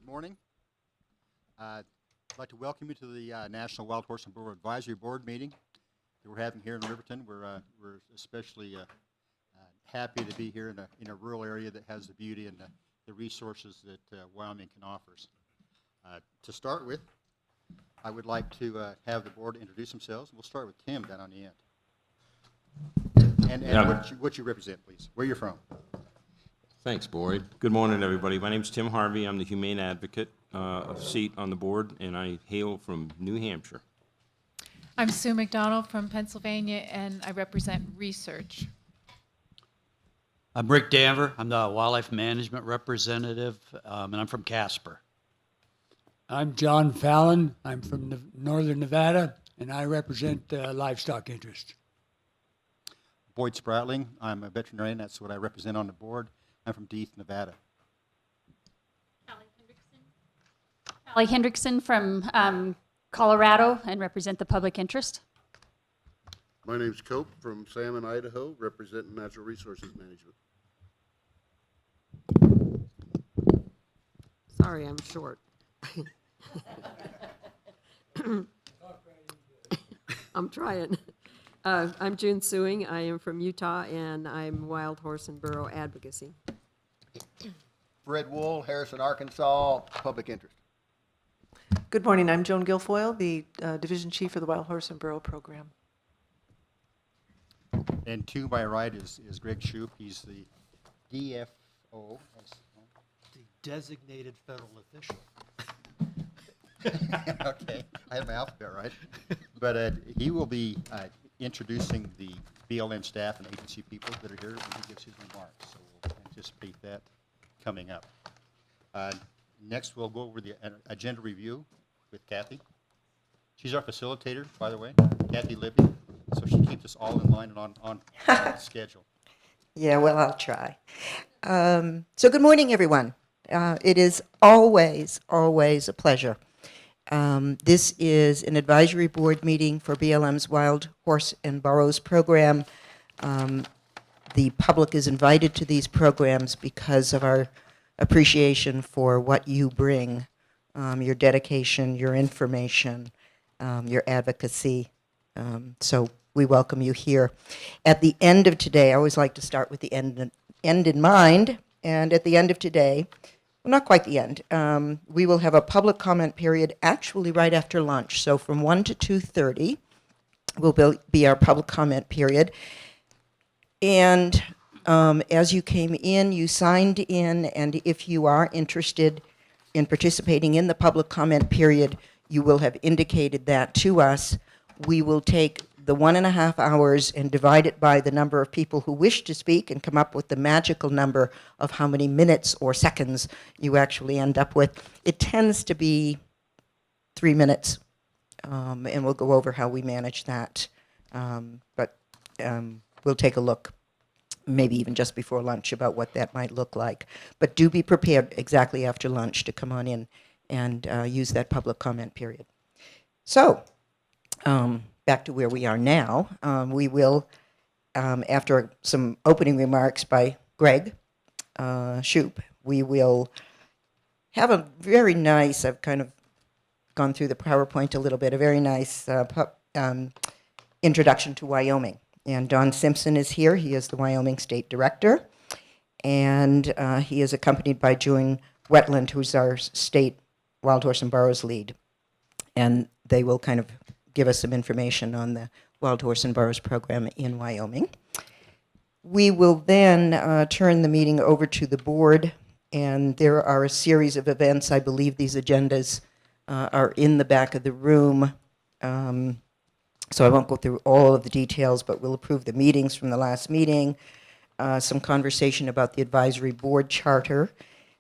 Good morning. I'd like to welcome you to the National Wild Horse and Burro Advisory Board meeting that we're having here in Riverton. We're especially happy to be here in a rural area that has the beauty and the resources that Wyoming can offer us. To start with, I would like to have the board introduce themselves. We'll start with Tim down on the end. And yeah. what you represent, please. Where you're from. Thanks, Boyd. Good morning, everybody. My name is Tim Harvey. I'm the Humane Advocate, a seat on the board, and I hail from New Hampshire. I'm Sue McDonald from Pennsylvania, and I represent research. I'm Rick Danver. I'm the Wildlife Management Representative, and I'm from Casper. I'm John Fallon. I'm from Northern Nevada, and I represent livestock interests. Boyd Spratling. I'm a veterinarian. That's what I represent on the board. I'm from Death, Nevada. Callie Hendrickson from Colorado and represent the public interest. My name's Cope from Salmon, Idaho, representing Natural Resources Management. Sorry, I'm short. I'm trying. I'm June Suing. I am from Utah, and I'm Wild Horse and Burro Advocacy. Fred Wool, Harrison, Arkansas, public interest. Good morning. I'm Joan Guilfoyle, the Division Chief for the Wild Horse and Burro Program. And to my right is Greg Shoup. He's the DFO. The designated federal official. Okay, I have my alphabet right. But he will be introducing the BLM staff and agency people that are here when he gives his remarks. So we'll anticipate that coming up. Next, we'll go over the agenda review with Kathy. She's our facilitator, by the way, Kathy Libby. So she keeps us all in line and on schedule. Yeah, well, I'll try. So good morning, everyone. It is always a pleasure. This is an advisory board meeting for BLM's Wild Horse and Burros program. The public is invited to these programs because of our appreciation for what you bring, your dedication, your information, your advocacy. So we welcome you here. At the end of today, I always like to start with the end in mind, and at the end of today, well, not quite the end, we will have a public comment period actually right after lunch. So from 1 to 2:30 will be our public comment period. And as you came in, you signed in, and if you are interested in participating in the public comment period, you will have indicated that to us. We will take the 1.5 hours and divide it by the number of people who wish to speak and come up with the magical number of how many minutes or seconds you actually end up with. It tends to be 3 minutes, and we'll go over how we manage that. But we'll take a look, maybe even just before lunch, about what that might look like. But do be prepared exactly after lunch to come on in and use that public comment period. So, back to where we are now. We will, after some opening remarks by Greg Shoup, we will have a very nice, I've kind of gone through the PowerPoint a little bit, a very nice introduction to Wyoming. And Don Simpson is here. He is the Wyoming State Director. And he is accompanied by June Wetland, who's our state Wild Horse and Burros lead. And they will kind of give us some information on the Wild Horse and Burros program in Wyoming. We will then turn the meeting over to the board, and there are a series of events. I believe these agendas are in the back of the room. So I won't go through all of the details, but we'll approve the meetings from the last meeting, some conversation about the advisory board charter.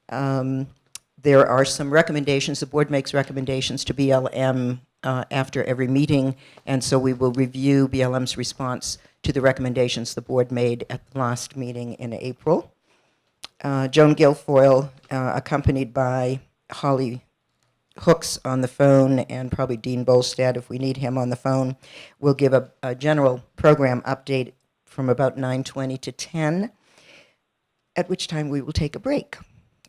There are some recommendations. The board makes recommendations to BLM after every meeting, and so we will review BLM's response to the recommendations the board made at the last meeting in April. Joan Guilfoyle, accompanied by Holly Hooks on the phone, and probably Dean Bolstad if we need him on the phone, will give a general program update from about 9:20 to 10, at which time we will take a break.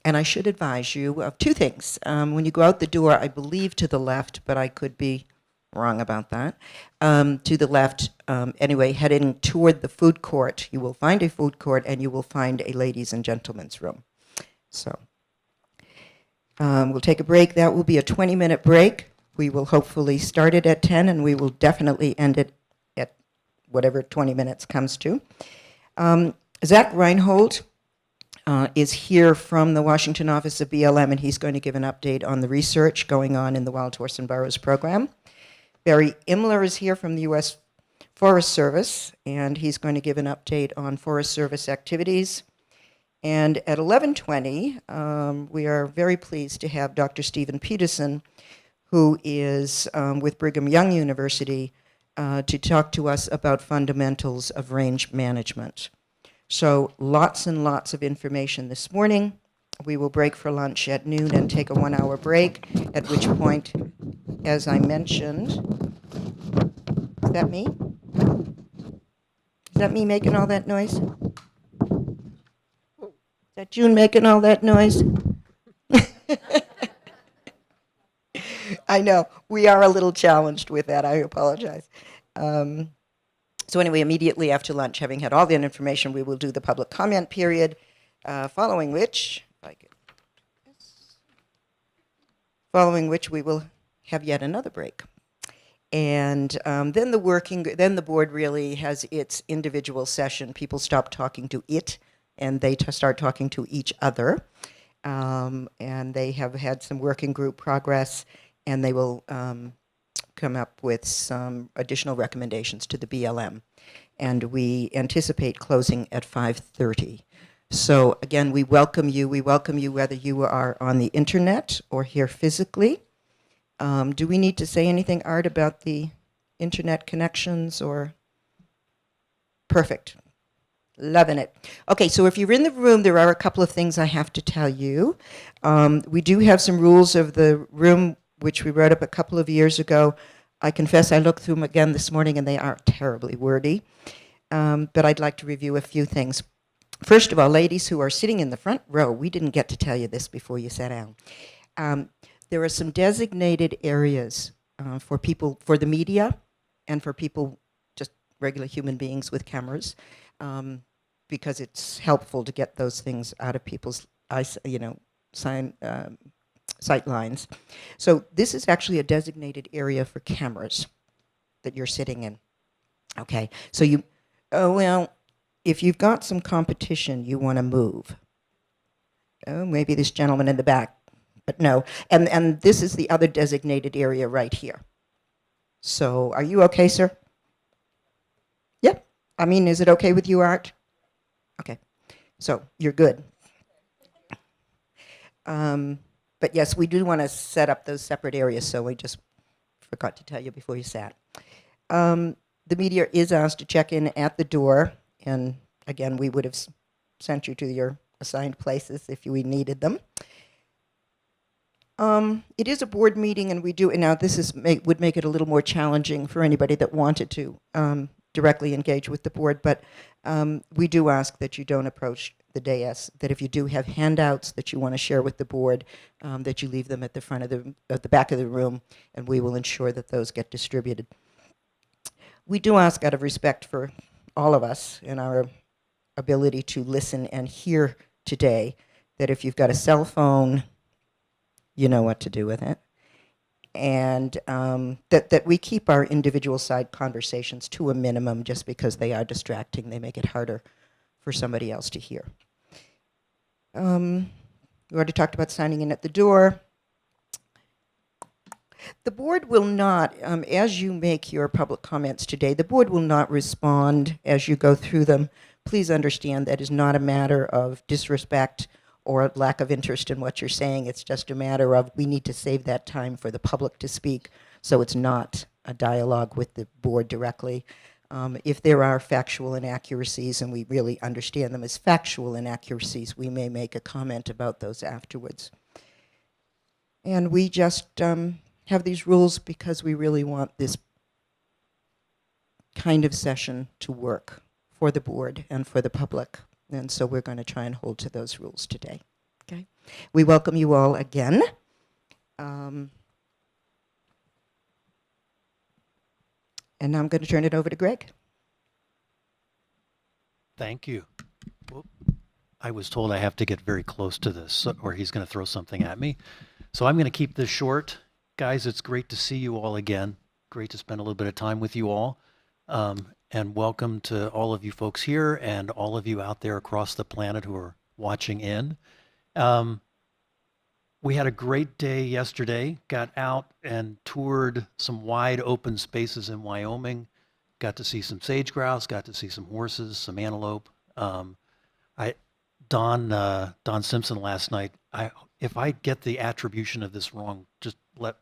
And I should advise you of two things. When you go out the door, I believe to the left, but I could be wrong about that. To the left, anyway, heading toward the food court, you will find a food court and you will find a ladies and gentlemen's room. So we'll take a break. That will be a 20-minute break. We will hopefully start it at 10 and we will definitely end it at whatever 20 minutes comes to. Zach Reinhold is here from the Washington office of BLM, and he's going to give an update on the research going on in the Wild Horse and Burros program. Barry Imler is here from the U.S. Forest Service, and he's going to give an update on Forest Service activities. And at 11:20, we are very pleased to have Dr. Stephen Peterson, who is with Brigham Young University, to talk to us about fundamentals of range management. So lots and lots of information this morning. We will break for lunch at noon and take a 1-hour break, at which point, as I mentioned, is that me? Is that me making all that noise? Is that June making all that noise? I know, we are a little challenged with that, I apologize. So anyway, immediately after lunch, having had all the information, we will do the public comment period, following which we will have yet another break. And then the board really has its individual session. People stop talking to it, and they start talking to each other. And they have had some working group progress, and they will come up with some additional recommendations to the BLM. And we anticipate closing at 5:30. So again, we welcome you. We welcome you whether you are on the internet or here physically. Do we need to say anything, Art, about the internet connections or? Perfect. Loving it. Okay, so if you're in the room, there are a couple of things I have to tell you. We do have some rules of the room which we wrote up a couple of years ago. I confess I looked through them again this morning and they are terribly wordy, but I'd like to review a few things. First of all, ladies who are sitting in the front row, we didn't get to tell you this before you sat down. There are some designated areas for people, for the media and for people, just regular human beings with cameras, because it's helpful to get those things out of people's eyes, sight lines. So this is actually a designated area for cameras that you're sitting in. Okay, so if you've got some competition, you want to move. Oh, maybe this gentleman in the back, but no. And this is the other designated area right here. So are you okay, sir? Yep. I mean, is it okay with you, Art? Okay, so you're good. But yes, we do want to set up those separate areas, so we just forgot to tell you before you sat. The media is asked to check in at the door, and again, we would have sent you to your assigned places if we needed them. It is a board meeting, and now this would make it a little more challenging for anybody that wanted to directly engage with the board, but we do ask that you don't approach the dais, that if you do have handouts that you want to share with the board, that you leave them at the back of the room, and we will ensure that those get distributed. We do ask, out of respect for all of us and our ability to listen and hear today, that if you've got a cell phone, you know what to do with it, and that we keep our individual side conversations to a minimum, just because they are distracting. They make it harder for somebody else to hear. We already talked about signing in at the door. The board will not, as you make your public comments today, the board will not respond as you go through them. Please understand that is not a matter of disrespect or lack of interest in what you're saying. It's just a matter of, we need to save that time for the public to speak, so it's not a dialogue with the board directly. If there are factual inaccuracies, and we really understand them as factual inaccuracies, we may make a comment about those afterwards. And we just have these rules because we really want this kind of session to work for the board and for the public. And so we're going to try and hold to those rules today. Okay. We welcome you all again. And now I'm going to turn it over to Greg. Thank you. Whoop. I was told I have to get very close to this, or he's going to throw something at me. So I'm going to keep this short. Guys, it's great to see you all again. Great to spend a little bit of time with you all. And welcome to all of you folks here and all of you out there across the planet who are watching in. We had a great day yesterday. Got out and toured some wide open spaces in Wyoming. Got to see some sage grouse, got to see some horses, some antelope. Don Simpson last night, if I get the attribution of this wrong, just we'll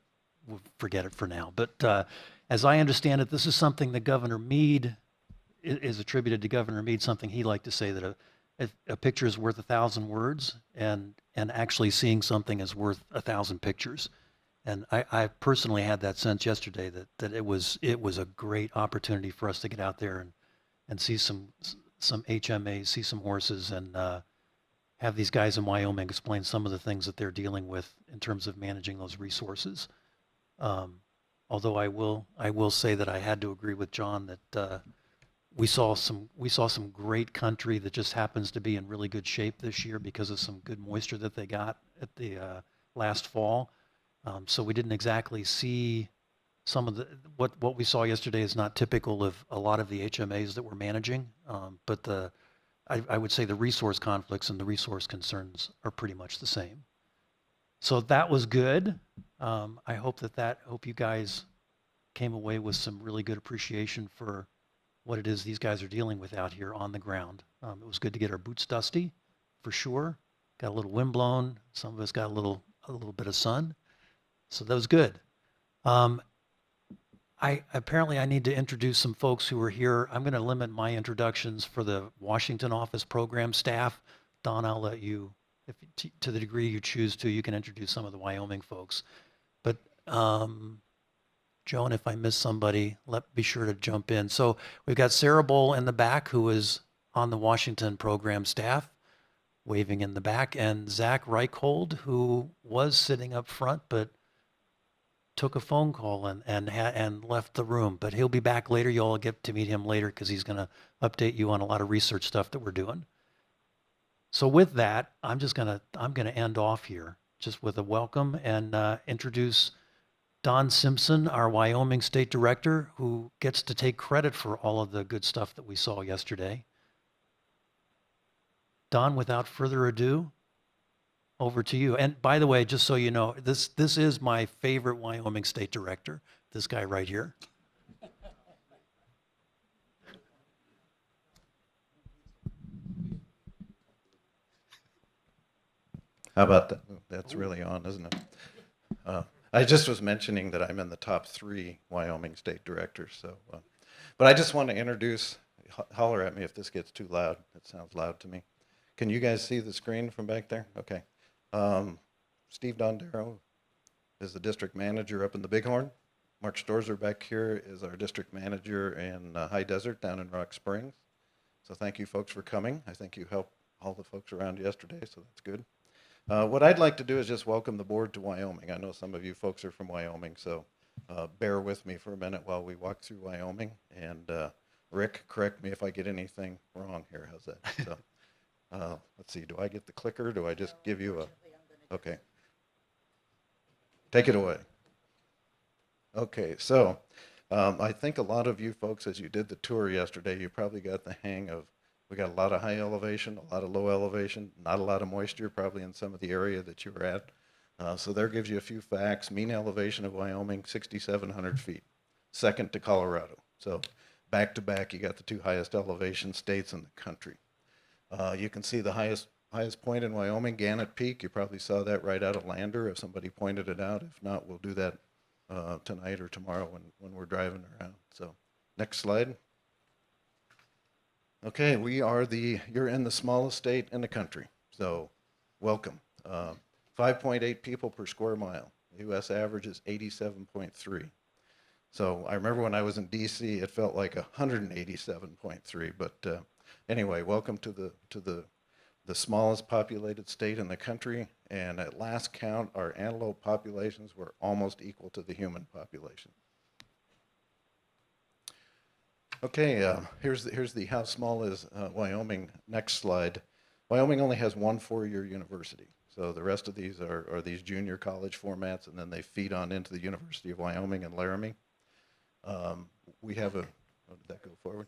forget it for now. But as I understand it, this is something that Governor Meade is attributed to Governor Meade, something he liked to say, that a picture is worth 1,000 words, and actually seeing something is worth 1,000 pictures. And I personally had that sense yesterday that it was a great opportunity for us to get out there and see some HMAs, see some horses, and have these guys in Wyoming explain some of the things that they're dealing with in terms of managing those resources. Although I will say that I had to agree with John that we saw some great country that just happens to be in really good shape this year because of some good moisture that they got at the last fall. So we didn't exactly see some of what we saw yesterday is not typical of a lot of the HMAs that we're managing, but I would say the resource conflicts and the resource concerns are pretty much the same. So that was good. I hope hope you guys came away with some really good appreciation for what it is these guys are dealing with out here on the ground. It was good to get our boots dusty, for sure. Got a little wind blown. Some of us got a little bit of sun. So that was good. Apparently I need to introduce some folks who are here. I'm going to limit my introductions for the Washington office program staff. Don, I'll let you, to the degree you choose to, you can introduce some of the Wyoming folks. But Joan, if I miss somebody, be sure to jump in. So we've got Sarah Bowl in the back, who is on the Washington program staff, waving in the back, and Zach Reichhold, who was sitting up front, but took a phone call and left the room. But he'll be back later. You all get to meet him later because he's going to update you on a lot of research stuff that we're doing. So with that, I'm going to end off here just with a welcome and introduce Don Simpson, our Wyoming State Director, who gets to take credit for all of the good stuff that we saw yesterday. Don, without further ado, over to you. And by the way, just so you know, this is my favorite Wyoming State Director, this guy right here. How about that? That's really on, isn't it? I just was mentioning that I'm in the top 3 Wyoming State Directors. So, but I just want to introduce, holler at me if this gets too loud. It sounds loud to me. Can you guys see the screen from back there? Okay. Steve Dondero is the district manager up in the Bighorn. Mark Storzer back here is our district manager in High Desert down in Rock Springs. So thank you folks for coming. I think you helped all the folks around yesterday, so that's good. What I'd like to do is just welcome the board to Wyoming. I know some of you folks are from Wyoming, so bear with me for a minute while we walk through Wyoming. And Rick, correct me if I get anything wrong here. How's that? So, let's see, do I get the clicker? Do I just give you a... Okay. Take it away. Okay, so I think a lot of you folks, as you did the tour yesterday, you probably got the hang of, we got a lot of high elevation, a lot of low elevation, not a lot of moisture probably in some of the area that you were at. So there gives you a few facts. Mean elevation of Wyoming, 6,700 feet, second to Colorado. So back to back, you got the 2 highest elevation states in the country. You can see the highest point in Wyoming, Gannett Peak. You probably saw that right out of Lander if somebody pointed it out. If not, we'll do that tonight or tomorrow when we're driving around. So next slide. Okay, you're in the smallest state in the country, so welcome. 5.8 people per square mile. The U.S. average is 87.3. So I remember when I was in D.C., it felt like 187.3, but anyway, welcome to the the smallest populated state in the country, and at last count, our antelope populations were almost equal to the human population. Okay, here's the how small is Wyoming. Next slide. Wyoming only has one 4-year university. So the rest of these are these junior college formats, and then they feed on into the University of Wyoming in Laramie. We have a, oh, did that go forward?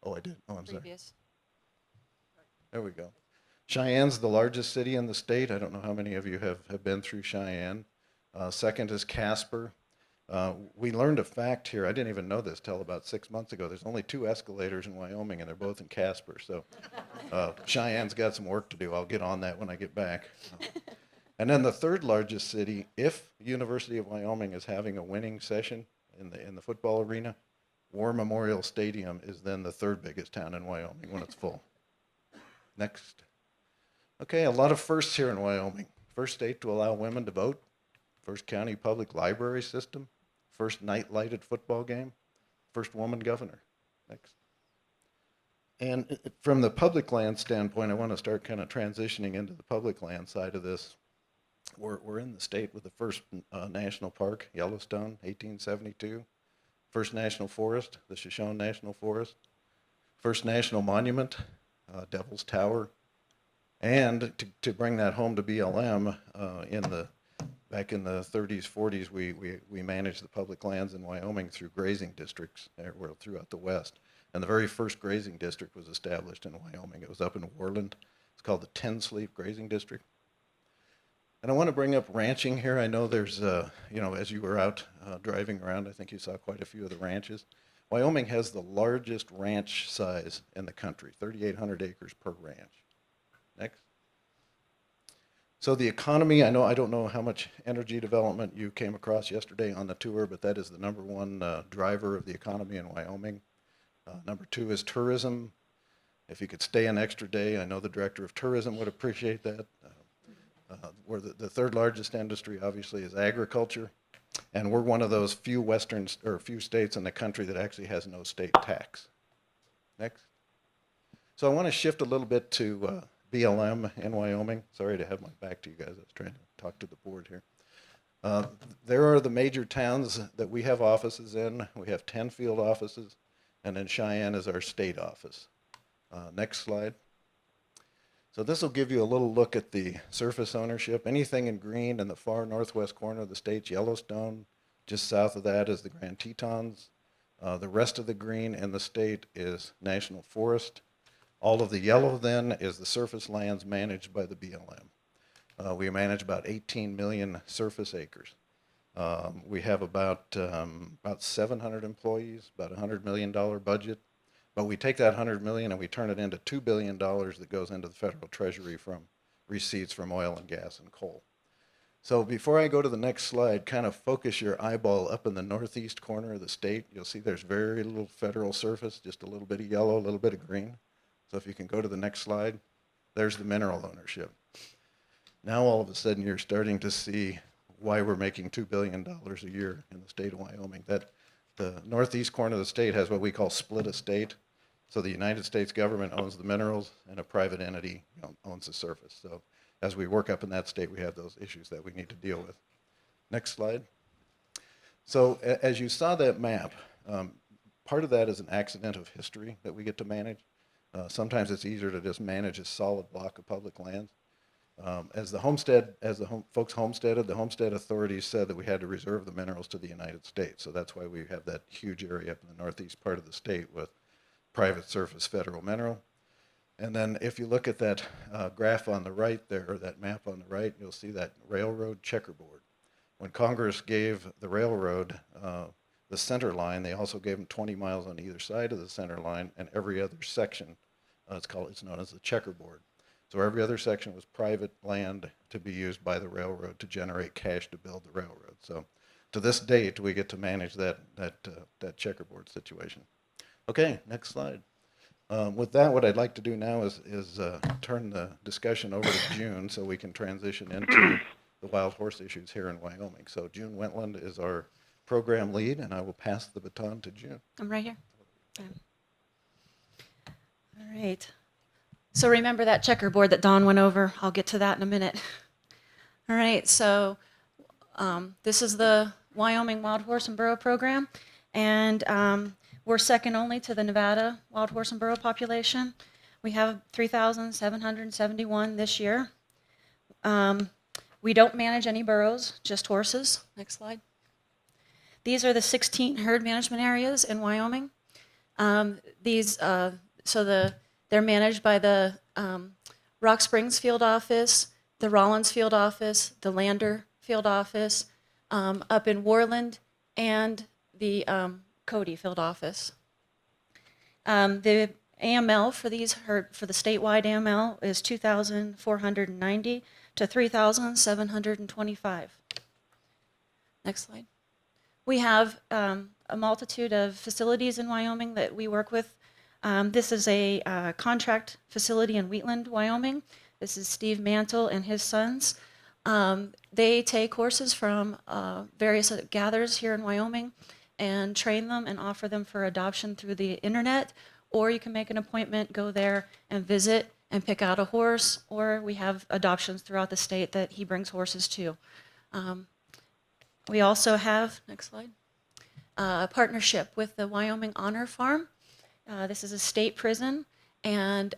Oh, I did. Oh, I'm sorry. There we go. Cheyenne's the largest city in the state. I don't know how many of you have been through Cheyenne. Second is Casper. We learned a fact here. I didn't even know this till about 6 months ago. There's only 2 escalators in Wyoming, and they're both in Casper. So Cheyenne's got some work to do. I'll get on that when I get back. And then the third largest city, if University of Wyoming is having a winning session in the football arena, War Memorial Stadium is then the third biggest town in Wyoming when it's full. Next. Okay, a lot of firsts here in Wyoming. First state to allow women to vote. First county public library system. First night lighted football game. First woman governor. Next. And from the public land standpoint, I want to start kind of transitioning into the public land side of this. We're in the state with the first national park, Yellowstone, 1872. First national forest, the Shoshone National Forest. First national monument, Devil's Tower. And to bring that home to BLM, back in the 30s, 40s, we managed the public lands in Wyoming through grazing districts throughout the West. And the very first grazing district was established in Wyoming. It was up in Worland. It's called the Ten Sleep Grazing District. And I want to bring up ranching here. I know there's, as you were out driving around, I think you saw quite a few of the ranches. Wyoming has the largest ranch size in the country, 3,800 acres per ranch. Next. So the economy, I don't know how much energy development you came across yesterday on the tour, but that is the #1 driver of the economy in Wyoming. Number 2 is tourism. If you could stay an extra day, I know the director of tourism would appreciate that. Where the third largest industry, obviously, is agriculture, and we're one of those few states in the country that actually has no state tax. Next. So I want to shift a little bit to BLM in Wyoming. Sorry to have my back to you guys. I was trying to talk to the board here. There are the major towns that we have offices in. We have 10 field offices, and then Cheyenne is our state office. Next slide. So this will give you a little look at the surface ownership. Anything in green in the far northwest corner of the state's Yellowstone. Just south of that is the Grand Tetons. The rest of the green in the state is National Forest. All of the yellow then is the surface lands managed by the BLM. We manage about 18 million surface acres. We have about 700 employees, about $100 million budget. But we take that $100 million and we turn it into $2 billion that goes into the federal treasury from receipts from oil and gas and coal. So before I go to the next slide, kind of focus your eyeball up in the northeast corner of the state. You'll see there's very little federal surface, just a little bit of yellow, a little bit of green. So if you can go to the next slide, there's the mineral ownership. Now all of a sudden you're starting to see why we're making $2 billion a year in the state of Wyoming. The northeast corner of the state has what we call split estate. So the United States government owns the minerals and a private entity owns the surface. So as we work up in that state, we have those issues that we need to deal with. Next slide. So as you saw that map, part of that is an accident of history that we get to manage. Sometimes it's easier to just manage a solid block of public lands. As the folks homesteaded, the homestead authorities said that we had to reserve the minerals to the United States. So that's why we have that huge area up in the northeast part of the state with private surface federal mineral. And then if you look at that graph on the right there, or that map on the right, you'll see that railroad checkerboard. When Congress gave the railroad the center line, they also gave them 20 miles on either side of the center line, and every other section, it's known as the checkerboard. So every other section was private land to be used by the railroad to generate cash to build the railroad. So to this date, we get to manage that checkerboard situation. Okay, next slide. With that, what I'd like to do now is turn the discussion over to June so we can transition into the wild horse issues here in Wyoming. So June Wentland is our program lead, and I will pass the baton to June. I'm right here. All right. So remember that checkerboard that Dawn went over? I'll get to that in a minute. All right, so this is the Wyoming Wild Horse and Burro program, and we're second only to the Nevada wild horse and burro population. We have 3,771 this year. We don't manage any burros, just horses. Next slide. These are the 16 herd management areas in Wyoming. They're managed by the Rock Springs Field Office, the Rollins Field Office, the Lander Field Office, up in Worland, and the Cody Field Office. The AML for these for the statewide AML is 2,490 to 3,725. Next slide. We have a multitude of facilities in Wyoming that we work with. This is a contract facility in Wheatland, Wyoming. This is Steve Mantle and his sons. They take horses from various gathers here in Wyoming and train them and offer them for adoption through the internet, or you can make an appointment, go there and visit and pick out a horse, or we have adoptions throughout the state that he brings horses to. We also have, next slide, a partnership with the Wyoming Honor Farm. This is a state prison, and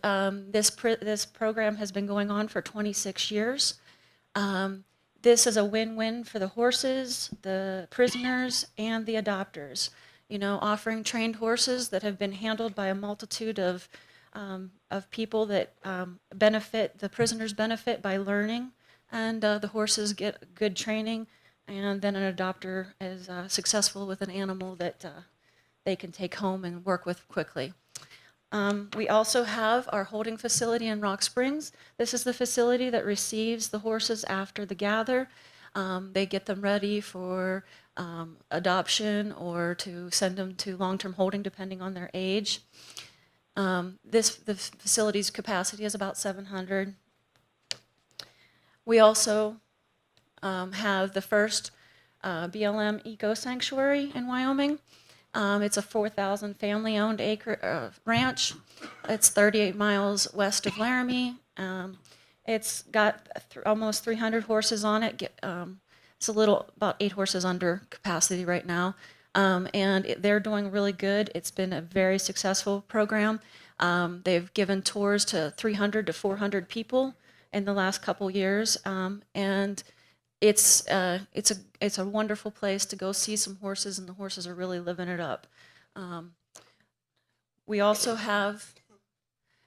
this program has been going on for 26 years. This is a win-win for the horses, the prisoners, and the adopters. You know, offering trained horses that have been handled by a multitude of people that benefit, the prisoners benefit by learning, and the horses get good training, and then an adopter is successful with an animal that they can take home and work with quickly. We also have our holding facility in Rock Springs. This is the facility that receives the horses after the gather. They get them ready for adoption or to send them to long-term holding depending on their age. The facility's capacity is about 700. We also have the first BLM Eco Sanctuary in Wyoming. It's a 4,000 family-owned acre ranch. It's 38 miles west of Laramie. It's got almost 300 horses on it. It's about 8 horses under capacity right now. And they're doing really good. It's been a very successful program. They've given tours to 300 to 400 people in the last couple years. And it's a wonderful place to go see some horses, and the horses are really living it up. We also have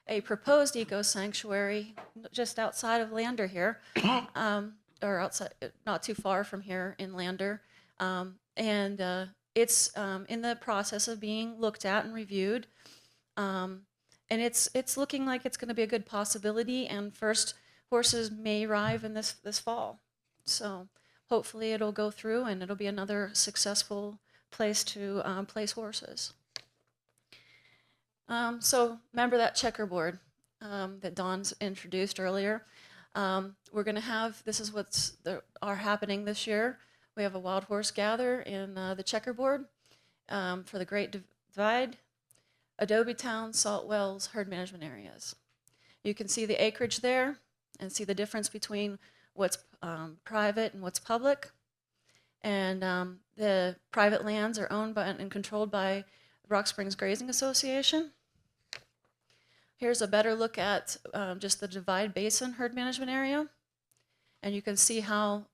a proposed eco sanctuary just outside of Lander here, or outside, not too far from here in Lander, and it's in the process of being looked at and reviewed, and it's looking like it's going to be a good possibility. And first horses may arrive in this fall. So hopefully it'll go through and it'll be another successful place to place horses. So remember that checkerboard that Dawn's introduced earlier. We're going to have, this is what's happening this year. We have a wild horse gather in the checkerboard for the Great Divide, Adobe Town, Salt Wells, herd management areas. You can see the acreage there and see the difference between what's private and what's public. And the private lands are owned by and controlled by Rock Springs Grazing Association. Here's a better look at just the Divide Basin herd management area. And you can see how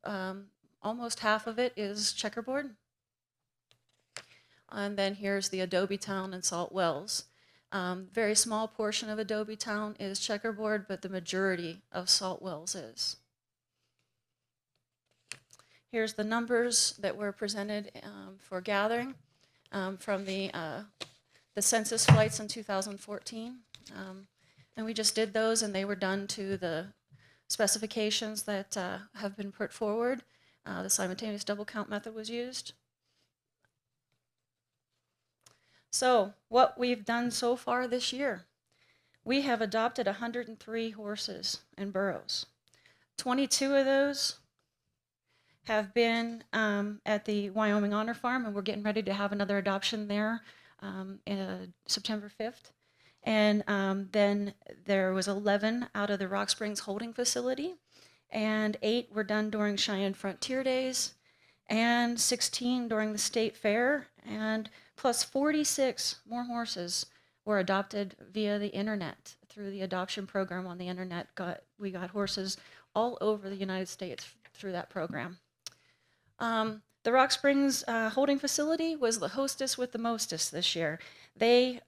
almost half of it is checkerboard. And then here's the Adobe Town and Salt Wells. Very small portion of Adobe Town is checkerboard, but the majority of Salt Wells is. Here's the numbers that were presented for gathering from the census flights in 2014. And we just did those, and they were done to the specifications that have been put forward. The simultaneous double count method was used. So what we've done so far this year, we have adopted 103 horses and burros. 22 of those have been at the Wyoming Honor Farm, and we're getting ready to have another adoption there September 5th. And then there was 11 out of the Rock Springs holding facility, and 8 were done during Cheyenne Frontier Days, and 16 during the state fair, and plus 46 more horses were adopted via the internet through the adoption program on the internet. We got horses all over the United States through that program. The Rock Springs holding facility was the hostess with the mostest this year. They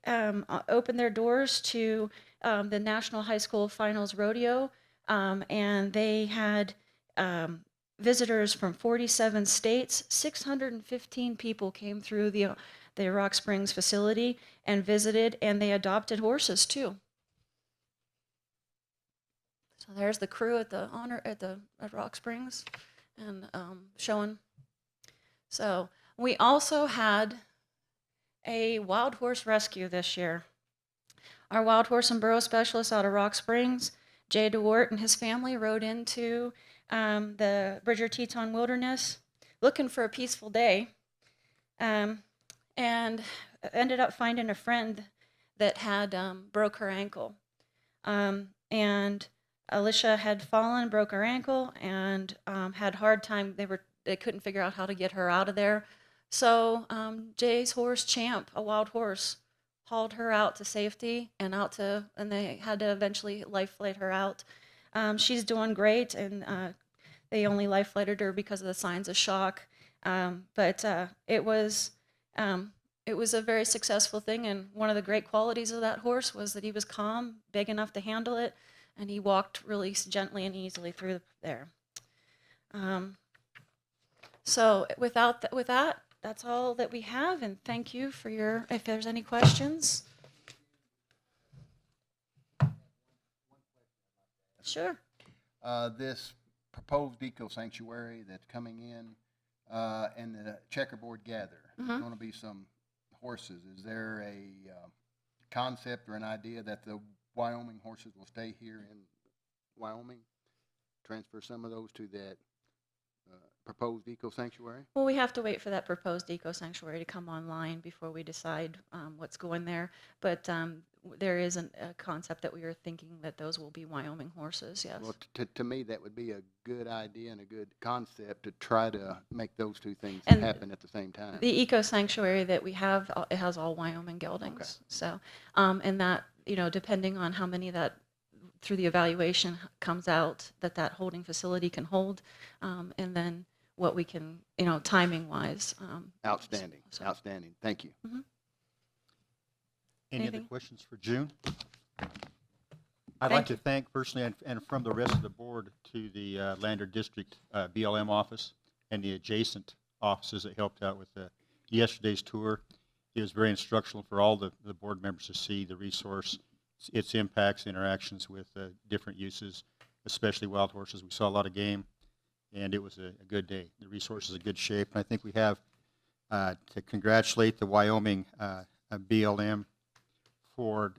opened their doors to the National High School Finals Rodeo, and they had visitors from 47 states. 615 people came through the Rock Springs facility and visited, and they adopted horses too. So there's the crew at Rock Springs, and showing. So we also had a wild horse rescue this year. Our wild horse and burro specialist out of Rock Springs, Jay DeWart, and his family rode into the Bridger Teton Wilderness looking for a peaceful day, and ended up finding a friend that had broke her ankle. And Alicia had fallen, broke her ankle, and had hard time. They couldn't figure out how to get her out of there. So Jay's horse, Champ, a wild horse, hauled her out to safety and they had to eventually life flight her out. She's doing great, and they only life flighted her because of the signs of shock. But it was a very successful thing, and one of the great qualities of that horse was that he was calm, big enough to handle it, and he walked really gently and easily through there. So with that, that's all that we have, and thank you for if there's any questions. Sure. This proposed eco sanctuary that's coming in, and the checkerboard gather, there's going to be some horses. Is there a concept or an idea that the Wyoming horses will stay here in Wyoming? Transfer some of those to that proposed eco sanctuary? Well, we have to wait for that proposed eco sanctuary to come online before we decide what's going there. But there is a concept that we are thinking that those will be Wyoming horses, yes. Well, to me, that would be a good idea and a good concept to try to make those two things And happen at the same time. The eco sanctuary that we have, it has all Wyoming geldings. Okay. So, and that, depending on how many that through the evaluation comes out that holding facility can hold, and then what we can, timing wise. Outstanding. Outstanding. Thank you. Mm-hmm. Any other Anything? questions for June? I'd like to thank personally and from the rest of the board to the Lander District BLM office and the adjacent offices that helped out with yesterday's tour. It was very instructional for all the board members to see the resource, its impacts, interactions with different uses, especially wild horses. We saw a lot of game, and it was a good day. The resource is in good shape, and I think we have to congratulate the Wyoming BLM for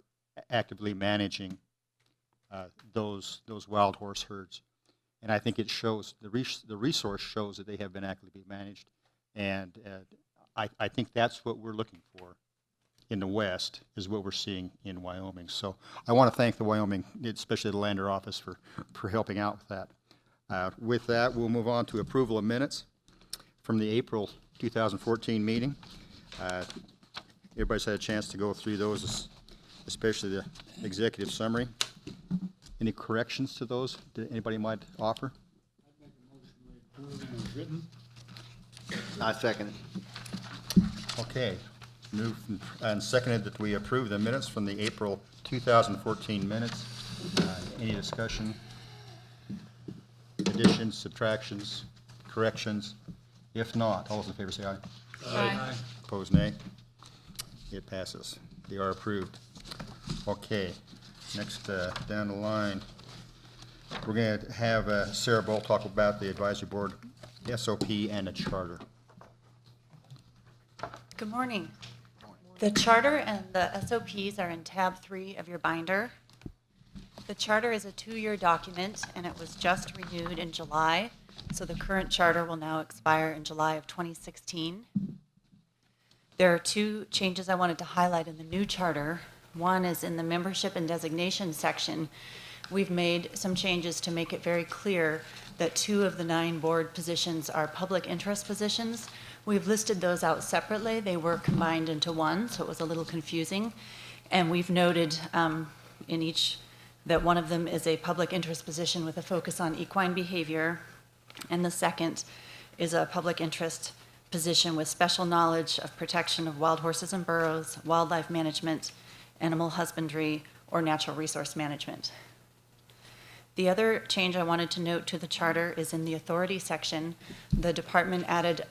actively managing those wild horse herds. And I think it shows, the resource shows that they have been actively managed, and I think that's what we're looking for in the West, is what we're seeing in Wyoming. So I want to thank the Wyoming, especially the Lander office, for helping out with that. With that, we'll move on to approval of minutes from the April 2014 meeting. Everybody's had a chance to go through those, especially the executive summary. Any corrections to those that anybody might offer? I second it. Okay. Moved and seconded that we approve the minutes from the April 2014 minutes. Any discussion? Additions, subtractions, corrections? If not, all those in favor say aye. Aye. Opposed, nay. It passes. They are approved. Okay, next down the line, we're going to have Sarah Bolt talk about the advisory board SOP and a charter. Good morning. The charter and the SOPs are in tab 3 of your binder. The charter is a 2-year document, and it was just renewed in July, so the current charter will now expire in July of 2016. There are 2 changes I wanted to highlight in the new charter. One is in the membership and designation section. We've made some changes to make it very clear that 2 of the 9 board positions are public interest positions. We've listed those out separately. They were combined into one, so it was a little confusing. And we've noted in each that one of them is a public interest position with a focus on equine behavior, and the second is a public interest position with special knowledge of protection of wild horses and burros, wildlife management, animal husbandry, or natural resource management. The other change I wanted to note to the charter is in the authority section. The department added,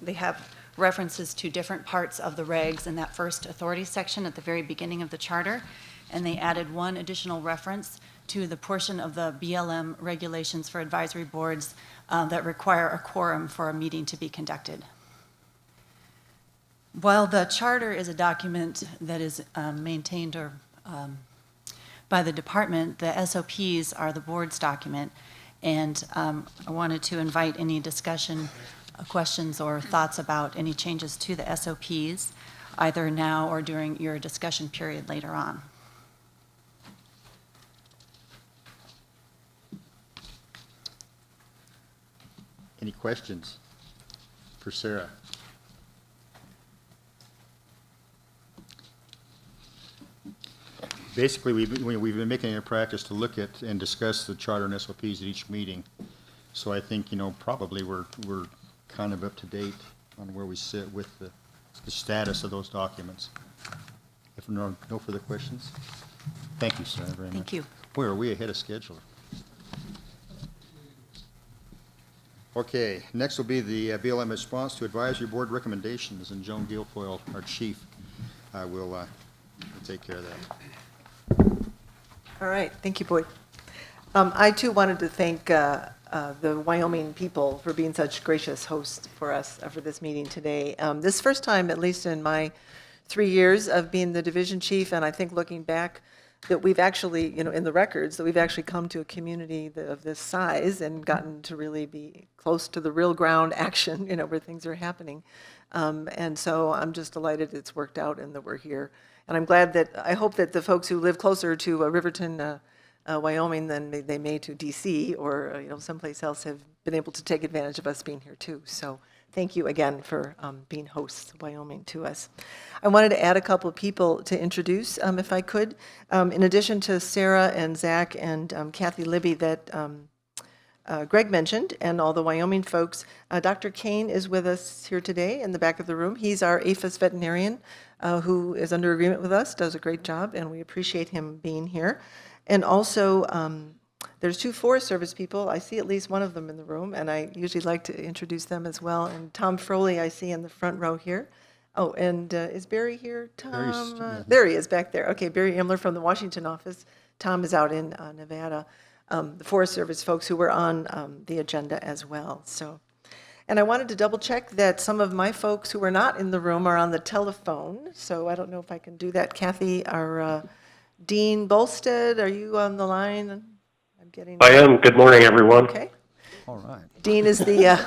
they have references to different parts of the regs in that first authority section at the very beginning of the charter, and they added one additional reference to the portion of the BLM regulations for advisory boards that require a quorum for a meeting to be conducted. While the charter is a document that is maintained or by the department, the SOPs are the board's document, and I wanted to invite any discussion, questions, or thoughts about any changes to the SOPs, either now or during your discussion period later on. Any questions for Sarah? Basically, we've been making it a practice to look at and discuss the charter and SOPs at each meeting. So I think, probably we're kind of up to date on where we sit with the status of those documents. If no further questions, thank you, Sarah, very much. Thank you. Boy, are we ahead of schedule. Okay, next will be the BLM response to advisory board recommendations, and Joan Guilfoyle, our chief, will take care of that. All right, thank you, Boyd. I too wanted to thank the Wyoming people for being such gracious hosts for us for this meeting today. This first time, at least in my 3 years of being the division chief, and I think looking back, that we've actually, in the records, that we've actually come to a community of this size and gotten to really be close to the real ground action, where things are happening. And so I'm just delighted it's worked out and that we're here. And I'm glad I hope that the folks who live closer to Riverton, Wyoming than they may to DC or someplace else have been able to take advantage of us being here too. So thank you again for being hosts, Wyoming, to us. I wanted to add a couple of people to introduce, if I could. In addition to Sarah and Zach and Kathy Libby that Greg mentioned, and all the Wyoming folks, Dr. Kane is with us here today in the back of the room. He's our APHIS veterinarian who is under agreement with us, does a great job, and we appreciate him being here. And also, there's 2 Forest Service people. I see at least one of them in the room, and I usually like to introduce them as well. And Tom Froley, I see in the front row here. Oh, and is Barry here? Tom? There he is back there. Okay, Barry Imler from the Washington office. Tom is out in Nevada. The Forest Service folks who were on the agenda as well. So, and I wanted to double check that some of my folks who are not in the room are on the telephone. So I don't know if I can do that. Kathy, our Dean Bolstead, are you on the line? I'm getting. I am. Good morning, everyone. Okay. All right. Dean is the.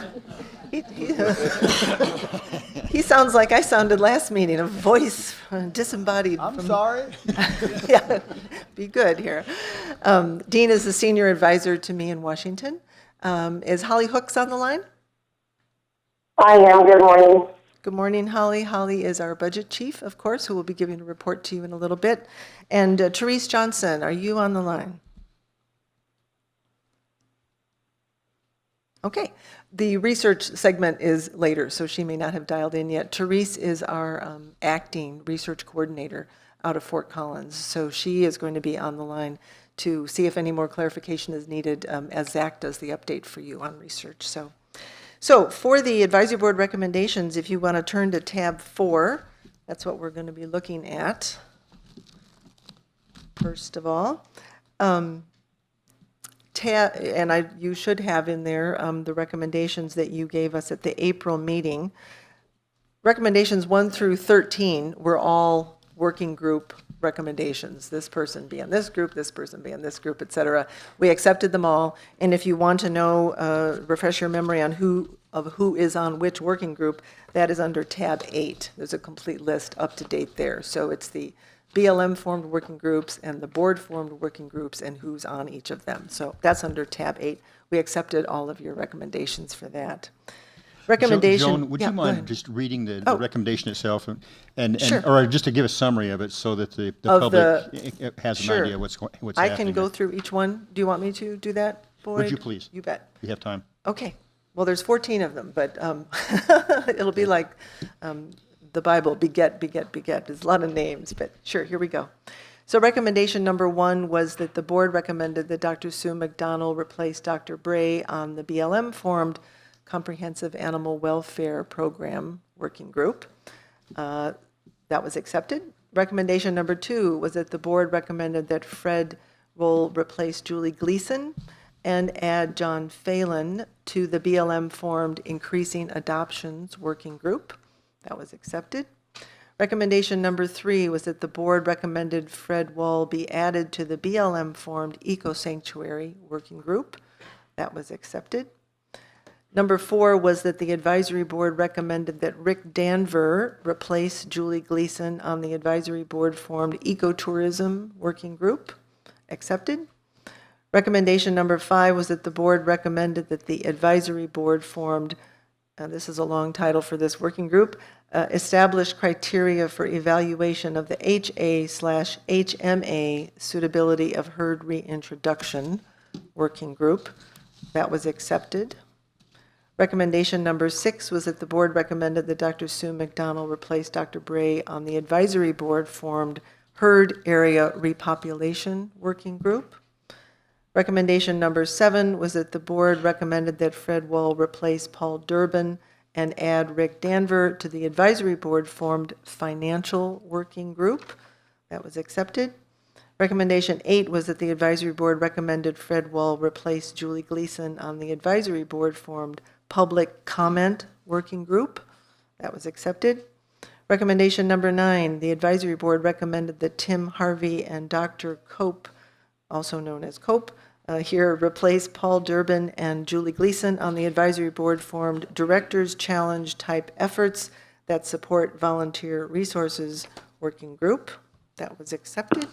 He sounds like I sounded last meeting, a voice disembodied. I'm sorry. Yeah, be good here. Dean is the senior advisor to me in Washington. Is Holly Hooks on the line? I am. Good morning. Good morning, Holly. Holly is our budget chief, of course, who will be giving a report to you in a little bit. And Therese Johnson, are you on the line? Okay. The research segment is later, so she may not have dialed in yet. Therese is our acting research coordinator out of Fort Collins, so she is going to be on the line to see if any more clarification is needed as Zach does the update for you on research. So for the advisory board recommendations, if you want to turn to tab 4, that's what we're going to be looking at. First of all, you should have in there the recommendations that you gave us at the April meeting. Recommendations 1 through 13 were all working group recommendations. This person be on this group, this person be on this group, etc. We accepted them all, and if you want to know, refresh your memory on who is on which working group, that is under tab 8. There's a complete list up to date there. So it's the BLM formed working groups, and the board formed working groups, and who's on each of them. So that's under tab 8. We accepted all of your recommendations for that. Recommendation. Joan, would yeah, you go mind ahead. just reading the Oh. recommendation itself and Sure. or just to give a summary of it so that the Of public has Sure. an idea what's I happening? can go here. through each one. Do you want me to do that, Boyd? Would you please? You bet. We have time. Okay. Well, there's 14 of them, but it'll be like the Bible, beget, beget, beget. There's a lot of names, but sure, here we go. So recommendation number 1 was that the board recommended that Dr. Sue McDonald replace Dr. Bray on the BLM-formed Comprehensive Animal Welfare Program Working Group. That was accepted. Recommendation number 2 was that the board recommended that Fred will replace Julie Gleason and add John Phelan to the BLM-formed Increasing Adoptions Working Group. That was accepted. Recommendation number 3 was that the board recommended Fred Wall be added to the BLM-formed Eco Sanctuary Working Group. That was accepted. Number 4 was that the advisory board recommended that Rick Danver replace Julie Gleason on the advisory board formed Ecotourism Working Group. Accepted. Recommendation number 5 was that the board recommended that the advisory board formed, this is a long title for this working group, establish criteria for evaluation of the HA/HMA suitability of herd reintroduction working group. That was accepted. Recommendation number 6 was that the board recommended that Dr. Sue McDonald replace Dr. Bray on the advisory board formed herd area repopulation working group. Recommendation number 7 was that the board recommended that Fred Wall replace Paul Durbin and add Rick Danver to the advisory board formed financial working group. That was accepted. Recommendation 8 was that the advisory board recommended Fred Wall replace Julie Gleason on the advisory board formed public comment working group. That was accepted. Recommendation number 9, the advisory board recommended that Tim Harvey and Dr. Cope, also known as Cope, here replace Paul Durbin and Julie Gleason on the advisory board formed Directors Challenge type efforts that support volunteer resources working group. That was accepted.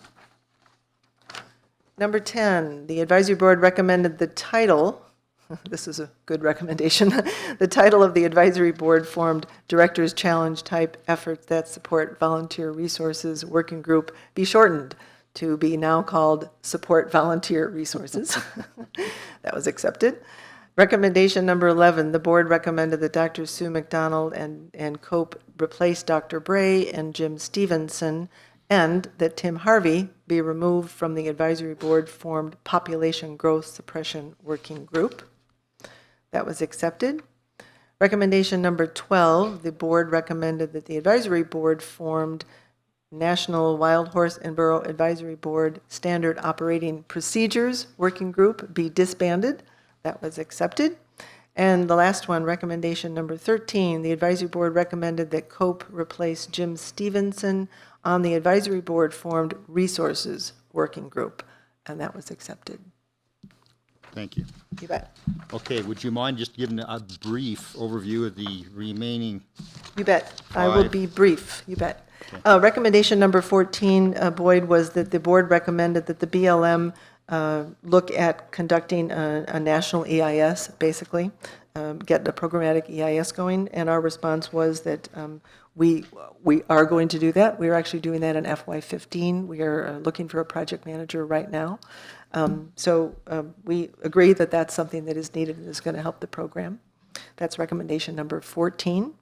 Number 10, the advisory board recommended the title, this is a good recommendation, the title of the advisory board formed Directors Challenge type efforts that support volunteer resources working group be shortened to be now called Support Volunteer Resources. That was accepted. Recommendation number 11, the board recommended that Dr. Sue McDonald and Cope replace Dr. Bray and Jim Stevenson, and that Tim Harvey be removed from the advisory board formed Population Growth Suppression Working Group. That was accepted. Recommendation number 12, the board recommended that the advisory board formed National Wild Horse and Burro Advisory Board Standard Operating Procedures Working Group be disbanded. That was accepted. And the last one, recommendation number 13, the advisory board recommended that Cope replace Jim Stevenson on the advisory board formed Resources Working Group, and that was accepted. Thank you. You bet. Okay, would you mind just giving a brief overview of the remaining? You bet. I will 5? be brief. You bet. Recommendation number 14, Boyd, was that the board recommended that the BLM look at conducting a national EIS, basically, get the programmatic EIS going, and our response was that we are going to do that. We are actually doing that in FY15. We are looking for a project manager right now. So we agree that that's something that is needed and is going to help the program. That's recommendation number 14.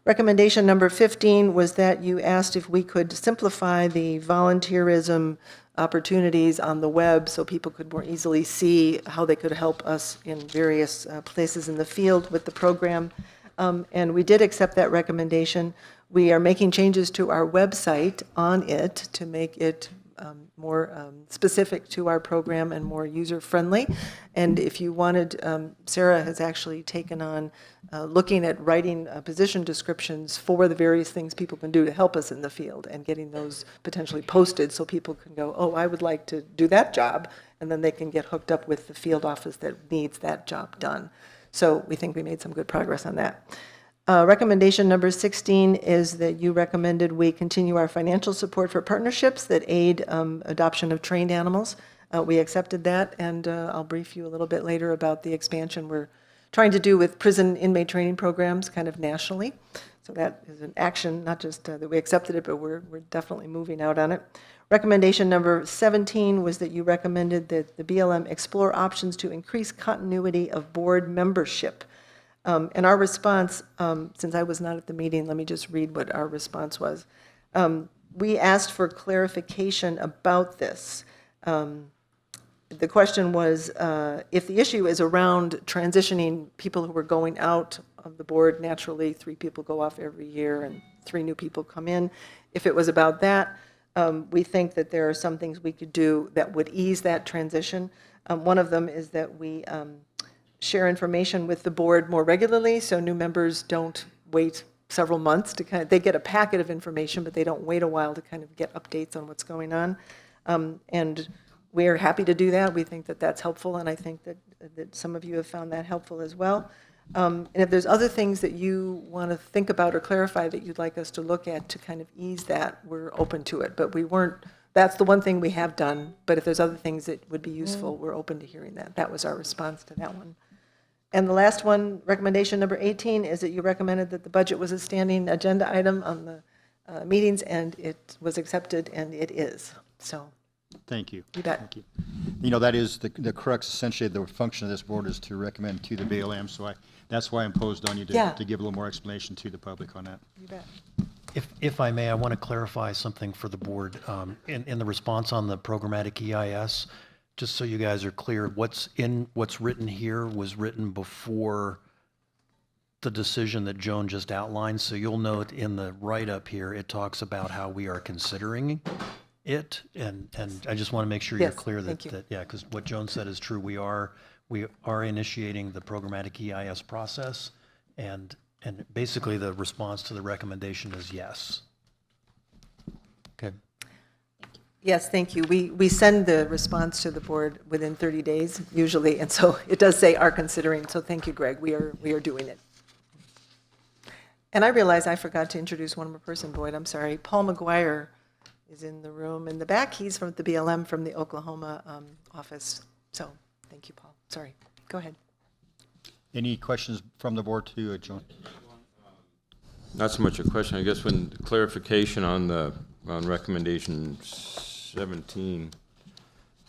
Recommendation number 15 was that you asked if we could simplify the volunteerism opportunities on the web so people could more easily see how they could help us in various places in the field with the program. And we did accept that recommendation. We are making changes to our website on it to make it more specific to our program and more user-friendly. And if you wanted, Sarah has actually taken on looking at writing position descriptions for the various things people can do to help us in the field and getting those potentially posted so people can go, oh, I would like to do that job, and then they can get hooked up with the field office that needs that job done. So we think we made some good progress on that. Recommendation number 16 is that you recommended we continue our financial support for partnerships that aid adoption of trained animals. We accepted that, and I'll brief you a little bit later about the expansion we're trying to do with prison inmate training programs kind of nationally. So that is an action, not just that we accepted it, but we're definitely moving out on it. Recommendation number 17 was that you recommended that the BLM explore options to increase continuity of board membership. And our response, since I was not at the meeting, let me just read what our response was. We asked for clarification about this. The question was, if the issue is around transitioning people who are going out of the board, naturally 3 people go off every year and 3 new people come in. If it was about that, we think that there are some things we could do that would ease that transition. One of them is that we share information with the board more regularly, so new members don't wait several months to they get a packet of information, but they don't wait a while to kind of get updates on what's going on. And we're happy to do that. We think that that's helpful, and I think that some of you have found that helpful as well. And if there's other things that you want to think about or clarify that you'd like us to look at to kind of ease that, we're open to it. But that's the one thing we have done, but if there's other things that would be useful, we're open to hearing that. That was our response to that one. And the last one, recommendation number 18, is that you recommended that the budget was a standing agenda item on the meetings, and it was accepted, and it is. So. Thank you. You bet. Thank you. You know, that is the crux, essentially, the function of this board is to recommend to the BLM, so that's why I imposed on you to give a little more explanation to the public on that. You bet. If I may, I want to clarify something for the board. In the response on the programmatic EIS, just so you guys are clear, what's written here was written before the decision that Joan just outlined. So you'll note in the write-up here, it talks about how we are considering it, and I just want to make sure you're clear that because what Joan said is true. We are initiating the programmatic EIS process, and basically the response to the recommendation is yes. Okay. Yes, thank you. We send the response to the board within 30 days usually, and so it does say are considering. So thank you, Greg. We are doing it. And I realize I forgot to introduce one more person, Boyd. I'm sorry. Paul McGuire is in the room in the back. He's from the BLM from the Oklahoma office. So thank you, Paul. Sorry. Go ahead. Any questions from the board to Joan? Not so much a question, I guess, when clarification on recommendation 17,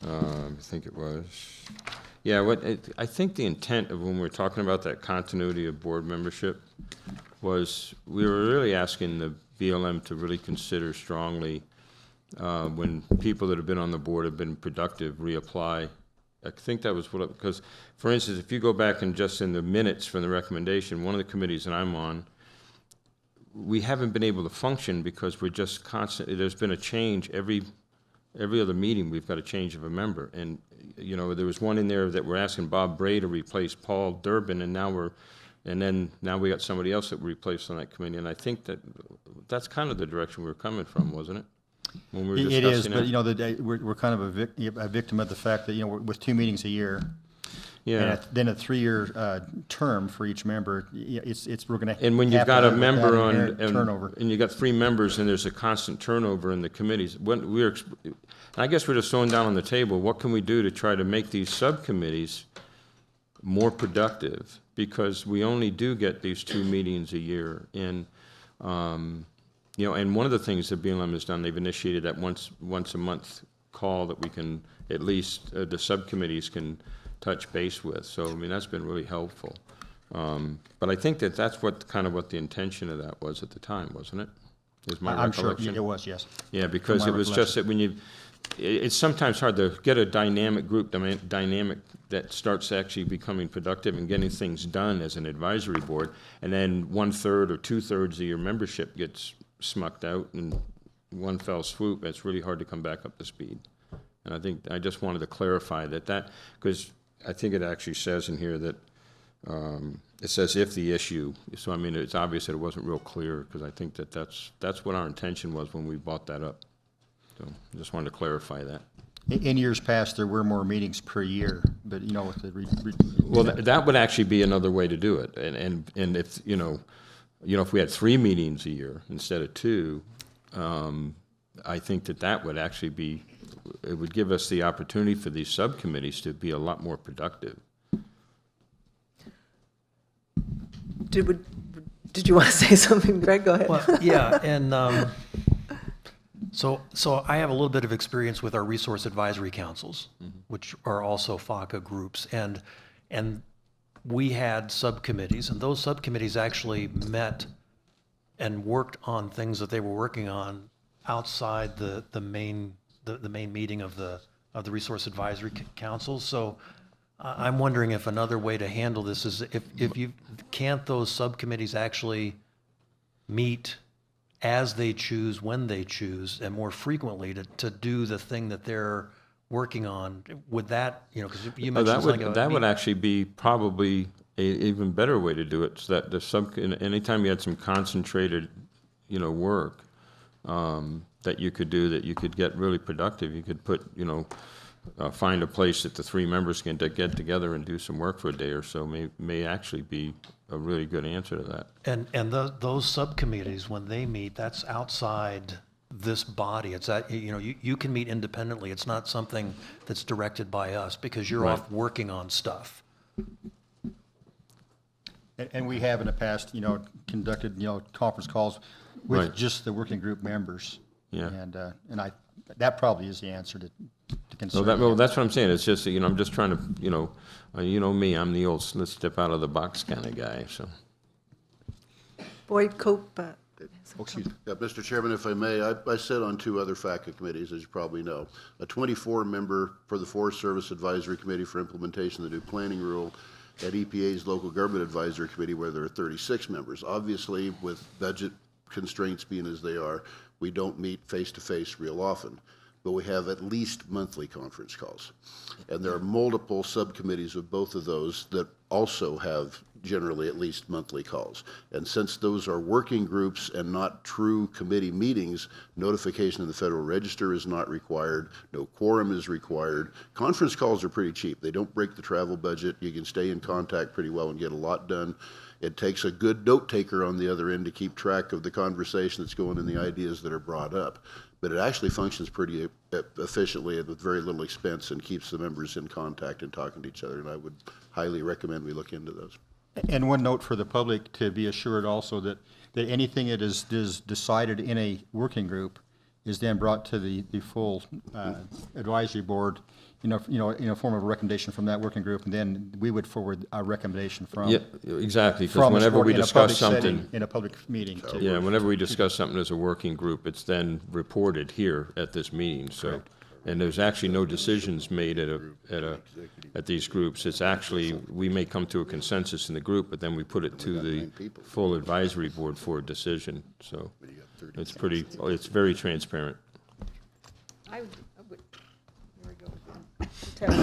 I think it was. Yeah, I think the intent of when we're talking about that continuity of board membership was we were really asking the BLM to really consider strongly when people that have been on the board have been productive, reapply. I think that was because, for instance, if you go back and just in the minutes from the recommendation, one of the committees that I'm on, we haven't been able to function because we're just constantly, there's been a change every other meeting. We've got a change of a member, and you know, there was one in there that we're asking Bob Bray to replace Paul Durbin, and now we got somebody else that we replaced on that committee, and I think that's kind of the direction we were coming from, wasn't it? When we were It is, discussing but you know, we're kind of a victim of the fact that, you know, with 2 meetings a year, yeah, and then a 3-year term for each member, we're going to. And when you've got a member on, turnover, and you got 3 members, and there's a constant turnover in the committees, I guess we're just throwing down on the table, what can we do to try to make these subcommittees more productive? Because we only do get these 2 meetings a year, and you know, and one of the things that BLM has done, they've initiated that once a month call that we can at least the subcommittees can touch base with. So I mean, that's been really helpful. But I think that's what the intention of that was at the time, wasn't it? Is my recollection? I'm sure it was, yes. Yeah, because it was just that when it's sometimes hard to get a dynamic group, dynamic that starts actually becoming productive and getting things done as an advisory board, and then 1/3 or 2/3 of your membership gets smucked out in one fell swoop. It's really hard to come back up to speed. And I think I just wanted to clarify that because I think it actually says in here that it says if the issue. So I mean, it's obvious that it wasn't real clear, because I think that's what our intention was when we brought that up. So I just wanted to clarify that. In years past, there were more meetings per year, but you know, with the well, that would actually be another way to do it. And if you know, if we had 3 meetings a year instead of 2, I think that would actually it would give us the opportunity for these subcommittees to be a lot more productive. Did you want to say something, Greg? Go ahead. Well, yeah, and so I have a little bit of experience with our resource advisory councils, which are also FACA groups, and we had subcommittees, and those subcommittees actually met and worked on things that they were working on outside the main meeting of the resource advisory council. So I'm wondering if another way to handle this is if you can't those subcommittees actually meet as they choose, when they choose, and more frequently to do the thing that they're working on. Would that, because you mentioned something about that would actually be probably a even better way to do it, so that anytime you had some concentrated, work that you could do, that you could get really productive, you could put, find a place that the 3 members can get together and do some work for a day or so may actually be a really good answer to that. And those subcommittees, when they meet, that's outside this body. It's that, you can meet independently. It's not something that's directed by us because you're Right. off working on stuff. And we have in the past, conducted, conference calls with Right. just the working group members. Yeah. And that probably is the answer to concern. Well, that's what I'm saying. It's just, I'm just trying to, me, I'm the old let's step out of the box kind of guy, so. Boyd, Cope. Excuse me. Yeah, Mr. Chairman, if I may, I sit on 2 other FACA committees, as you probably know. A 24-member for the Forest Service Advisory Committee for implementation of the new planning rule, at EPA's Local Government Advisory Committee, where there are 36 members. Obviously, with budget constraints being as they are, we don't meet face-to-face real often, but we have at least monthly conference calls. And there are multiple subcommittees of both of those that also have generally at least monthly calls. And since those are working groups and not true committee meetings, notification in the Federal Register is not required, no quorum is required. Conference calls are pretty cheap. They don't break the travel budget. You can stay in contact pretty well and get a lot done. It takes a good note taker on the other end to keep track of the conversation that's going and the ideas that are brought up. But it actually functions pretty efficiently and with very little expense and keeps the members in contact and talking to each other. And I would highly recommend we look into those. And one note for the public to be assured also that anything that is decided in a working group is then brought to the full advisory board, in a form of a recommendation from that working group, and then we would forward our recommendation from. Yeah, exactly, because from this whenever board we in a discuss public setting, something. in a public meeting. too. Yeah, whenever we discuss something as a working group, it's then reported here at this meeting, so. And there's actually no decisions made at these groups. It's actually, we may come to a consensus in the group, but then we put it to the full advisory board for a decision, so. It's very transparent. I would, there we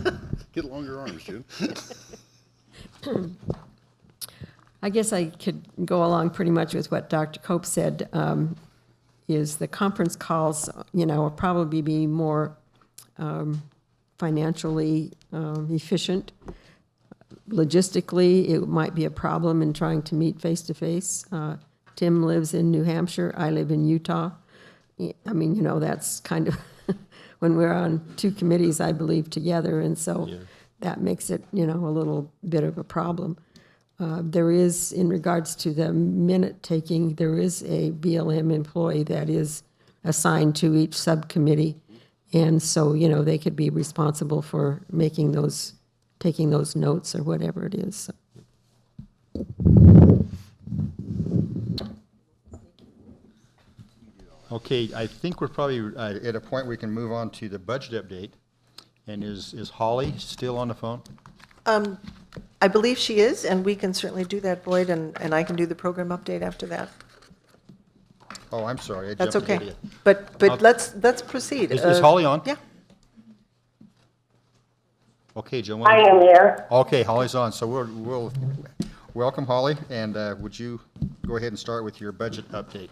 go. Get longer arms, June. I guess I could go along pretty much with what Dr. Cope said, is the conference calls, will probably be more financially efficient. Logistically, it might be a problem in trying to meet face-to-face. Tim lives in New Hampshire, I live in Utah. I mean, that's kind of, when we're on 2 committees, I believe, together, and so that makes it, a little bit of a problem. There is, in regards to the minute taking, there is a BLM employee that is assigned to each subcommittee. And so, they could be responsible for taking those notes or whatever it is. Okay, I think we're probably at a point we can move on to the budget update. And is Holly still on the phone? I believe she is, and we can certainly do that, Boyd, and I can do the program update after that. Oh, I'm sorry, I That's jumped ahead okay. of you. But let's proceed. Is Holly on? Yeah. Okay, Joe. I am here. Okay, Holly's on, so we'll welcome Holly, and would you go ahead and start with your budget update?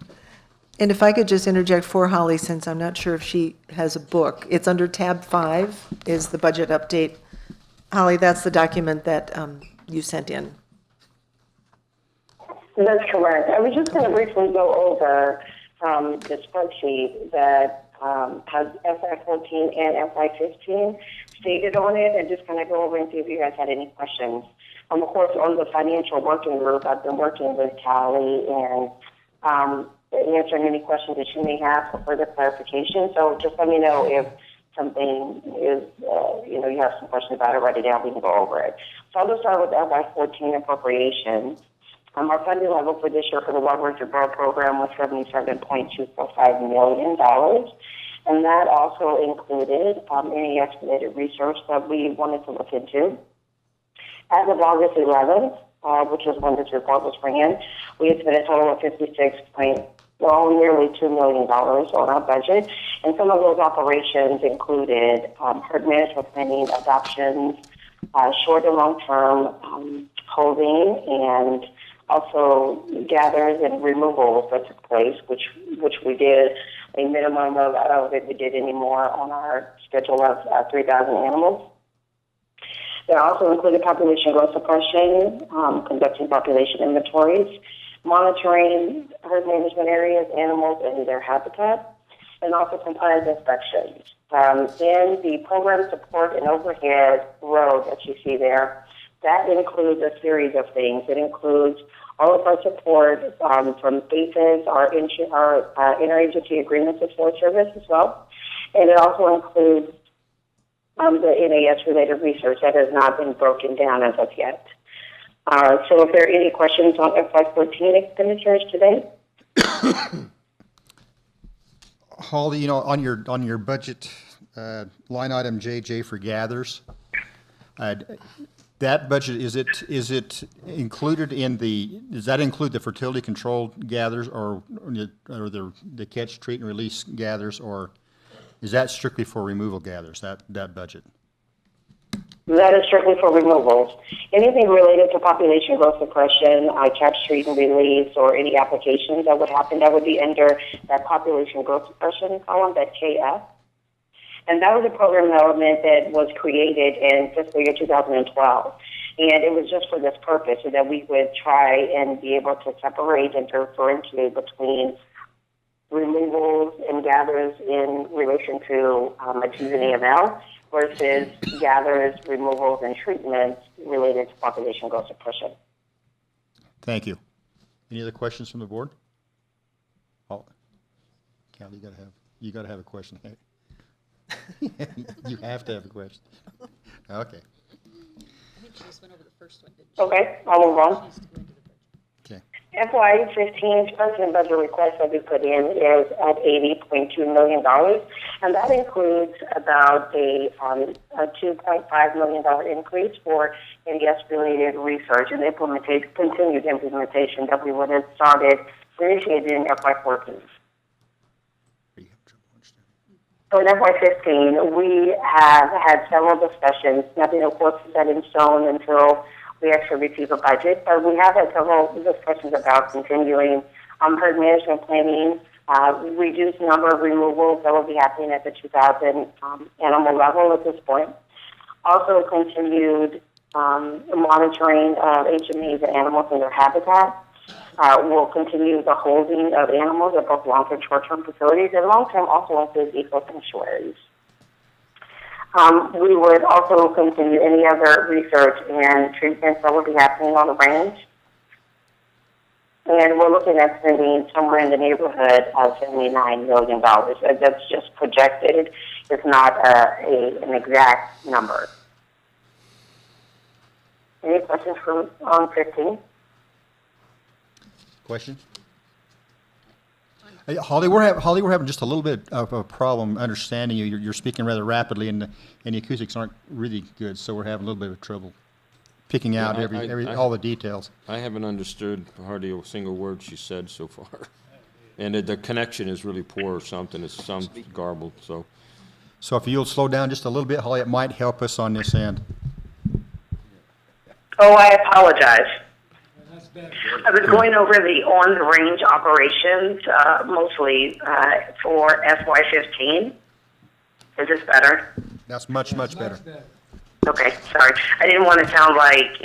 And if I could just interject for Holly, since I'm not sure if she has a book, it's under tab 5 is the budget update. Holly, that's the document that you sent in. That's correct. I was just going to briefly go over the spreadsheet that has FY14 and FY15 stated on it, and just kind of go over and see if you guys had any questions. Of course, on the financial working group, I've been working with Callie and answering any questions that you may have for further clarification. So just let me know if something is, you have some questions about it, write it down, we can go over it. So I'll just start with FY14 appropriations. Our funding level for this year for the Riverton Burro program was $77.245 million. And that also included any estimated research that we wanted to look into. As of August 11th, which is when this report was ran, we had spent a total of nearly $2 million on our budget. And some of those operations included herd management planning, adoptions, short and long-term holding, and also gathers and removals that took place, which we did a minimum of, I don't think we did any more on our schedule of 3,000 animals. There also included population growth suppression, conducting population inventories, monitoring herd management areas, animals, and their habitat, and also compliance inspections. Then the program support and overhead road that you see there, that includes a series of things. It includes all of our support from APHIS, our interagency agreements with Forest Service as well. And it also includes the NAS-related research that has not been broken down as of yet. So if there are any questions on FY14 expenditures today? Holly, on your budget line item JJ for gathers, that budget, is it included in does that include the fertility control gathers or the catch, treat, and release gathers, or is that strictly for removal gathers, that budget? That is strictly for removals. Anything related to population growth suppression, catch, treat, and release, or any applications that would happen, that would be under that population growth suppression column, that KF. And that was a program element that was created in fiscal year 2012. And it was just for this purpose, so that we would try and be able to separate and differentiate between removals and gathers in relation to achieving AML versus gathers, removals, and treatments related to population growth suppression. Thank you. Any other questions from the board? Oh, Callie, you gotta have a question. You have to have a question. Okay. I think she just went over the first one, didn't she? Okay, I'll move on. Okay. FY15's president budget request that we put in is at $80.2 million, and that includes about a $2.5 million increase for NDS-related research and continued implementation that we would have initiated in FY14. So in FY15, we have had several discussions. Nothing, of course, is set in stone until we actually receive a budget. But we have had several discussions about continuing herd management planning, reduced number of removals that will be happening at the 2,000 animal level at this point. Also continued monitoring of HMEs and animals in their habitat. We'll continue the holding of animals at both long-term and short-term facilities, and long-term also includes eco sanctuaries. We would also continue any other research and treatments that will be happening on the range. And we're looking at spending somewhere in the neighborhood of $79 million. That's just projected. It's not an exact number. Any questions on 15? Questions? Hey, Holly, we're having just a little bit of a problem understanding you. You're speaking rather rapidly, and the acoustics aren't really good, so we're having a little bit of trouble picking out all the details. I haven't understood hardly a single word she said so far, and the connection is really poor or something. It sounds garbled. So if you'll slow down just a little bit, Holly, it might help us on this end. Oh, I apologize. I was going over the on-the-range operations, mostly for FY15. Is this better? That's much better. Okay, sorry. I didn't want to sound like,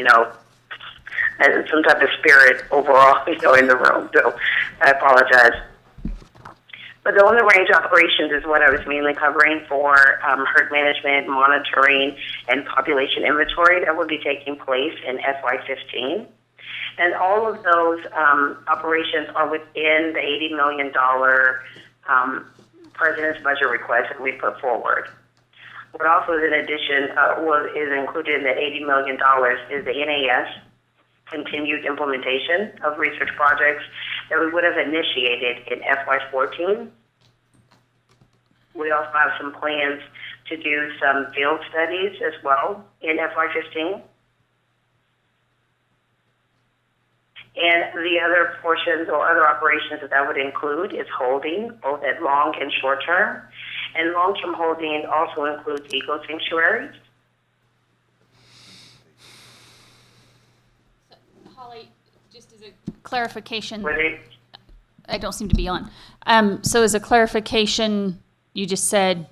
some type of spirit overall, in the room. So I apologize. But the only range operations is what I was mainly covering for herd management, monitoring, and population inventory that will be taking place in FY15. And all of those operations are within the $80 million President's budget request that we put forward. What also is in addition, is included in the $80 million is the NAS, continued implementation of research projects that we would have initiated in FY14. We also have some plans to do some field studies as well in FY15. And the other portions or other operations that would include is holding, both at long and short term. And long-term holding also includes eco sanctuaries. Holly, just as a clarification, Ready? I don't seem to be on. So as a clarification, you just said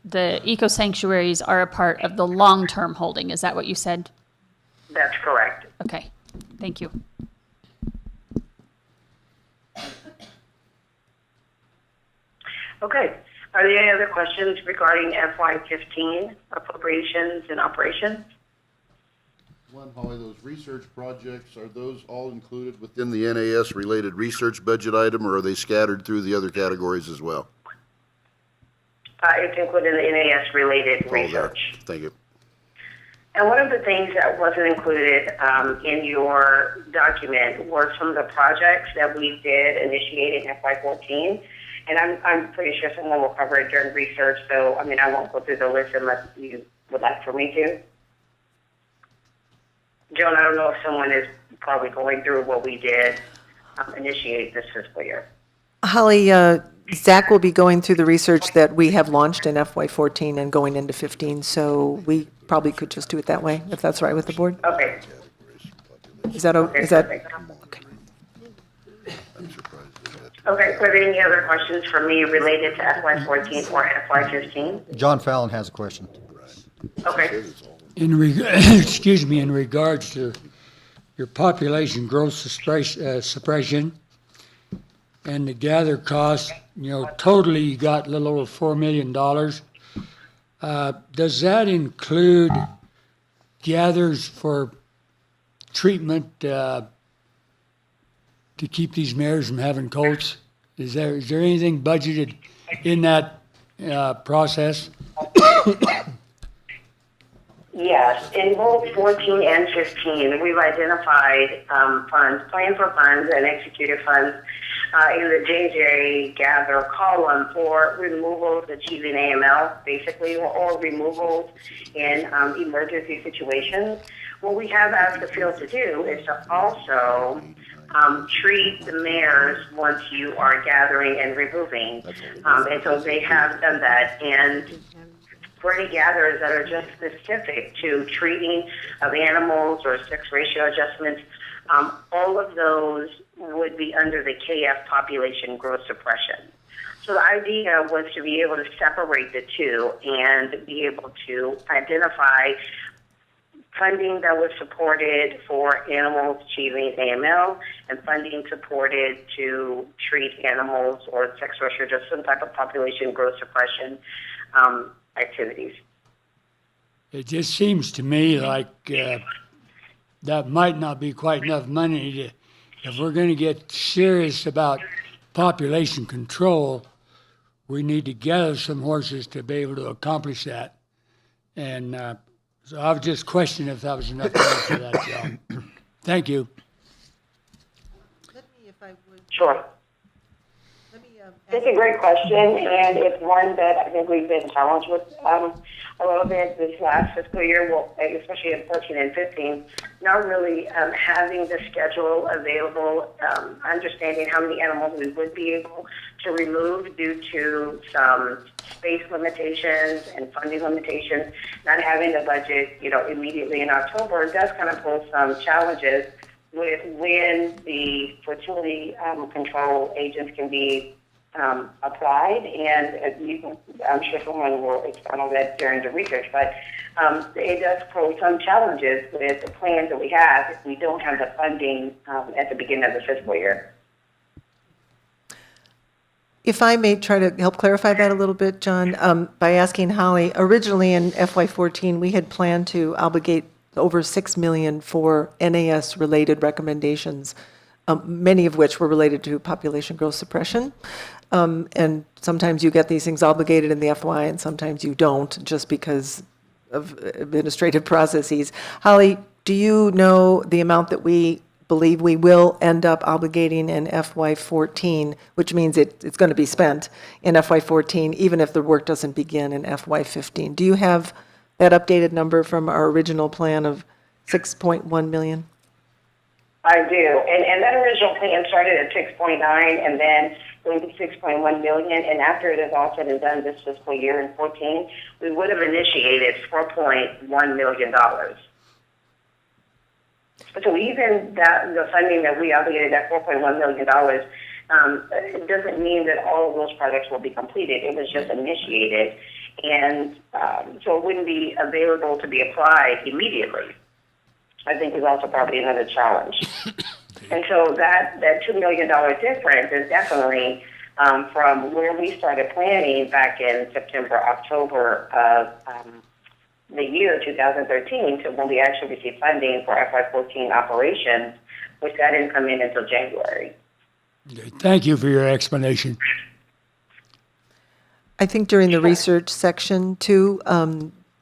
the eco sanctuaries are a part of the long-term holding. Is that what you said? That's correct. Okay, thank you. Okay. Are there any other questions regarding FY15 appropriations and operations? One, Holly, those research projects, are those all included within the NAS related research budget item, or are they scattered through the other categories as well? It's included in the NAS related All that. research. Thank you. And one of the things that wasn't included in your document were some of the projects that we did initiate in FY14. And I'm pretty sure someone will cover it during research, so I won't go through the list unless you would like for me to. Joan, I don't know if someone is probably going through what we did initiate this fiscal year. Holly, Zach will be going through the research that we have launched in FY14 and going into 15, so we probably could just do it that way, if that's right with the board. Okay. Is that okay? Is that okay? Okay, are there any other questions for me related to FY14 or FY15? John Fallon has a question. Okay. Excuse me, in regards to your population growth suppression and the gather costs, totally you got a little over $4 million. Does that include gathers for treatment to keep these mares from having colts? Is there anything budgeted in that process? Yes, in both 14 and 15, we've identified funds, planned for funds and executed funds in the JJ gather column for removals achieving AML, basically, or removals in emergency situations. What we have asked the field to do is to also treat the mares once you are gathering and removing. And so they have done that. And for any gatherers that are just specific to treating of animals or sex ratio adjustments, all of those would be under the KF population growth suppression. So the idea was to be able to separate the two and be able to identify funding that was supported for animals achieving AML and funding supported to treat animals or sex ratio or just some type of population growth suppression activities. It just seems to me like that might not be quite enough money to, if we're going to get serious about population control, we need to gather some horses to be able to accomplish that. And so I was just questioning if that was enough money for that job. Thank you. Let me, if I would. Sure. It's a great question, and it's one that I think we've been challenged with a little bit this last fiscal year, well, especially in 14 and 15, not really having the schedule available, understanding how many animals we would be able to remove due to some space limitations and funding limitations, not having the budget, immediately in October does kind of pose some challenges with when the fertility control agents can be applied, and I'm sure someone will expand on that during the research, but it does pose some challenges with the plans that we have if we don't have the funding at the beginning of the fiscal year. If I may try to help clarify that a little bit, John, by asking Holly, originally in FY14, we had planned to obligate over $6 million for NAS-related recommendations, many of which were related to population growth suppression. And sometimes you get these things obligated in the FY, and sometimes you don't, just because of administrative processes. Holly, do you know the amount that we believe we will end up obligating in FY14, which means it's going to be spent in FY14, even if the work doesn't begin in FY15? Do you have that updated number from our original plan of 6.1 million? I do, and that original plan started at 6.9 and then going to 6.1 million, and after it is all said and done this fiscal year in 14, we would have initiated $4.1 million. So even that, the funding that we obligated, that $4.1 million, it doesn't mean that all of those projects will be completed. It was just initiated, and so it wouldn't be available to be applied immediately. I think is also probably another challenge. And so that $2 million difference is definitely from where we started planning back in September, October of the year 2013 to when we actually received funding for FY14 operations, which that didn't come in until January. Okay, thank you for your explanation. I think during the research section too,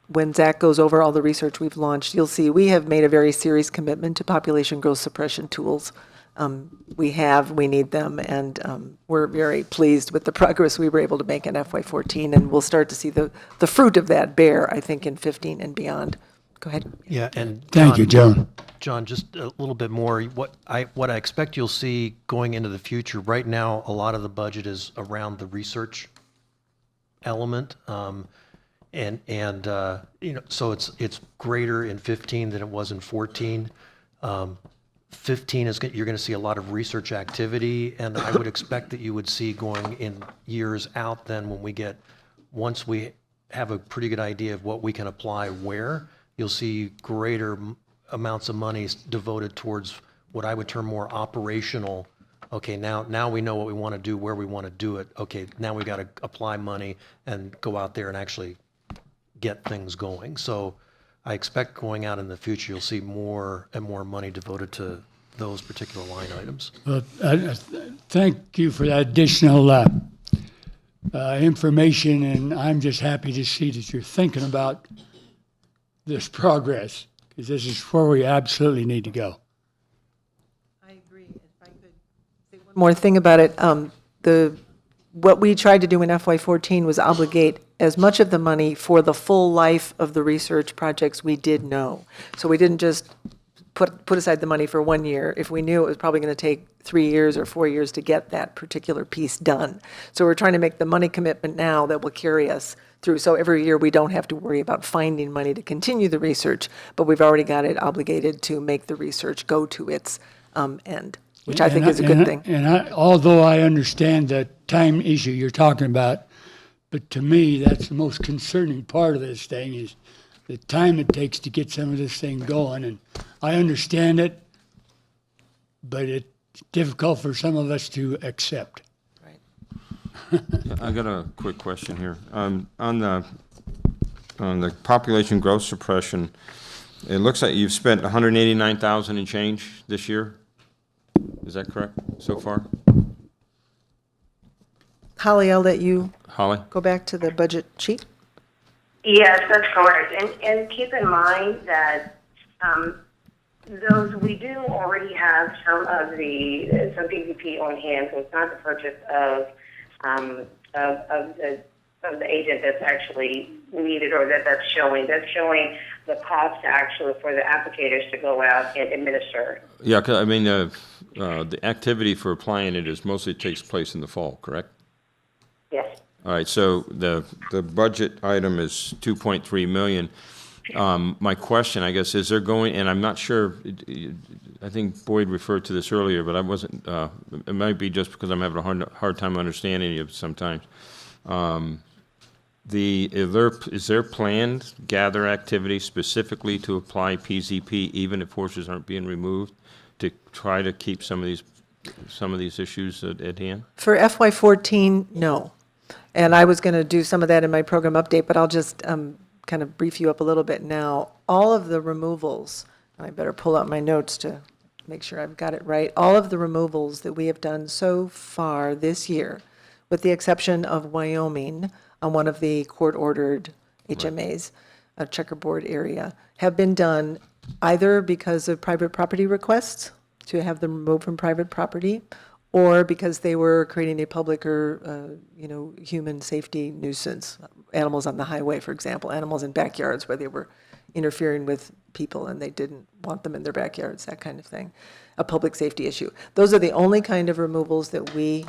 when Zach goes over all the research we've launched, you'll see we have made a very serious commitment to population growth suppression tools. We need them, and we're very pleased with the progress we were able to make in FY14, and we'll start to see the fruit of that bear, I think, in 15 and beyond. Go ahead. Yeah, and Thank you, John. John, just a little bit more. What I expect you'll see going into the future. Right now, a lot of the budget is around the research element, so it's greater in 15 than it was in 14. 15 you're going to see a lot of research activity, and I would expect that you would see going in years out. Then, once we have a pretty good idea of what we can apply where, you'll see greater amounts of money devoted towards what I would term more operational. Okay, now we know what we want to do, where we want to do it. Okay, now we got to apply money and go out there and actually get things going. So I expect going out in the future, you'll see more and more money devoted to those particular line items. Well, thank you for that additional information, and I'm just happy to see that you're thinking about this progress, because this is where we absolutely need to go. I agree. If I could say one more thing about it, what we tried to do in FY14 was obligate as much of the money for the full life of the research projects we did know. So we didn't just put aside the money for 1 year if we knew it was probably going to take 3 years or 4 years to get that particular piece done. So we're trying to make the money commitment now that will carry us through. So every year we don't have to worry about finding money to continue the research, but we've already got it obligated to make the research go to its end, which I think is a good thing. And although I understand the time issue you're talking about, but to me, that's the most concerning part of this thing is the time it takes to get some of this thing going. And I understand it, but it's difficult for some of us to accept. Yeah, I got a quick question here. On the population growth suppression, it looks like you've spent $189,000 and change this year. Is that correct so far? Holly, I'll let you Holly? go back to the budget sheet. Yes, that's correct. And keep in mind that we do already have some PVP on hand, so it's not the purchase of the agent that's actually needed or that's showing. That's showing the cost actually for the applicators to go out and administer. Yeah, 'cause, I mean, the activity for applying it is mostly takes place in the fall, correct? Yes. All right, so the budget item is 2.3 million. My question, I guess, is there going, and I'm not sure, I think Boyd referred to this earlier, but I wasn't, it might be just because I'm having a hard time understanding it sometimes. Is there planned gather activity specifically to apply PZP even if horses aren't being removed to try to keep some of these issues at hand? For FY14, no. And I was going to do some of that in my program update, but I'll just kind of brief you up a little bit now. All of the removals, I better pull out my notes to make sure I've got it right. All of the removals that we have done so far this year, with the exception of Wyoming on one of the court-ordered HMAs, a checkerboard area, have been done either because of private property requests to have them removed from private property, or because they were creating a public or, human safety nuisance. Animals on the highway, for example, animals in backyards where they were interfering with people and they didn't want them in their backyards, that kind of thing. A public safety issue. Those are the only kind of removals that we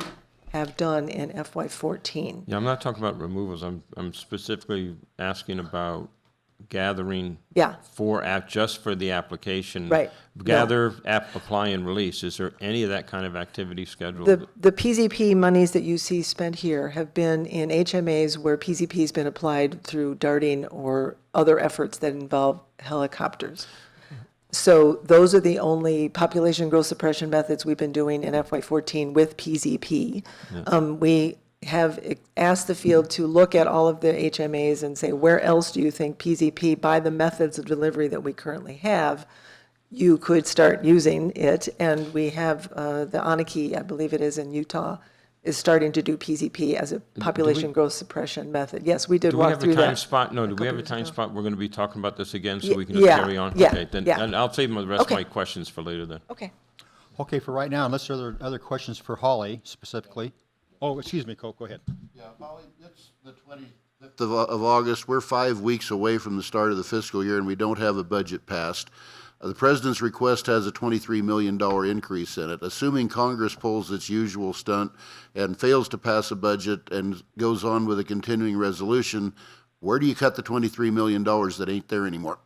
have done in FY14. Yeah, I'm not talking about removals. I'm specifically asking about gathering just for the application. Right. Gather, apply, and release. Is there any of that kind of activity scheduled? The PZP monies that you see spent here have been in HMAs where PZP has been applied through darting or other efforts that involve helicopters. So those are the only population growth suppression methods we've been doing in FY14 with PZP. Yeah. We have asked the field to look at all of the HMAs and say, where else do you think PZP, by the methods of delivery that we currently have, you could start using it? And we have the Anarchy, I believe it is in Utah, is starting to do PZP as a population growth suppression method. Yes, we did walk through that. Do we have a time spot? No, do we have a time spot? We're going to be talking about this again so we can just carry on? Yeah, okay, then yeah. and I'll save the rest of my questions for later then. Okay. Okay, for right now, unless there are other questions for Holly specifically. Oh, excuse me, Cope, go ahead. Yeah, Holly, it's the 25th of August. We're 5 weeks away from the start of the fiscal year, and we don't have a budget passed. The president's request has a $23 million increase in it. Assuming Congress pulls its usual stunt and fails to pass a budget and goes on with a continuing resolution, where do you cut the $23 million that ain't there anymore?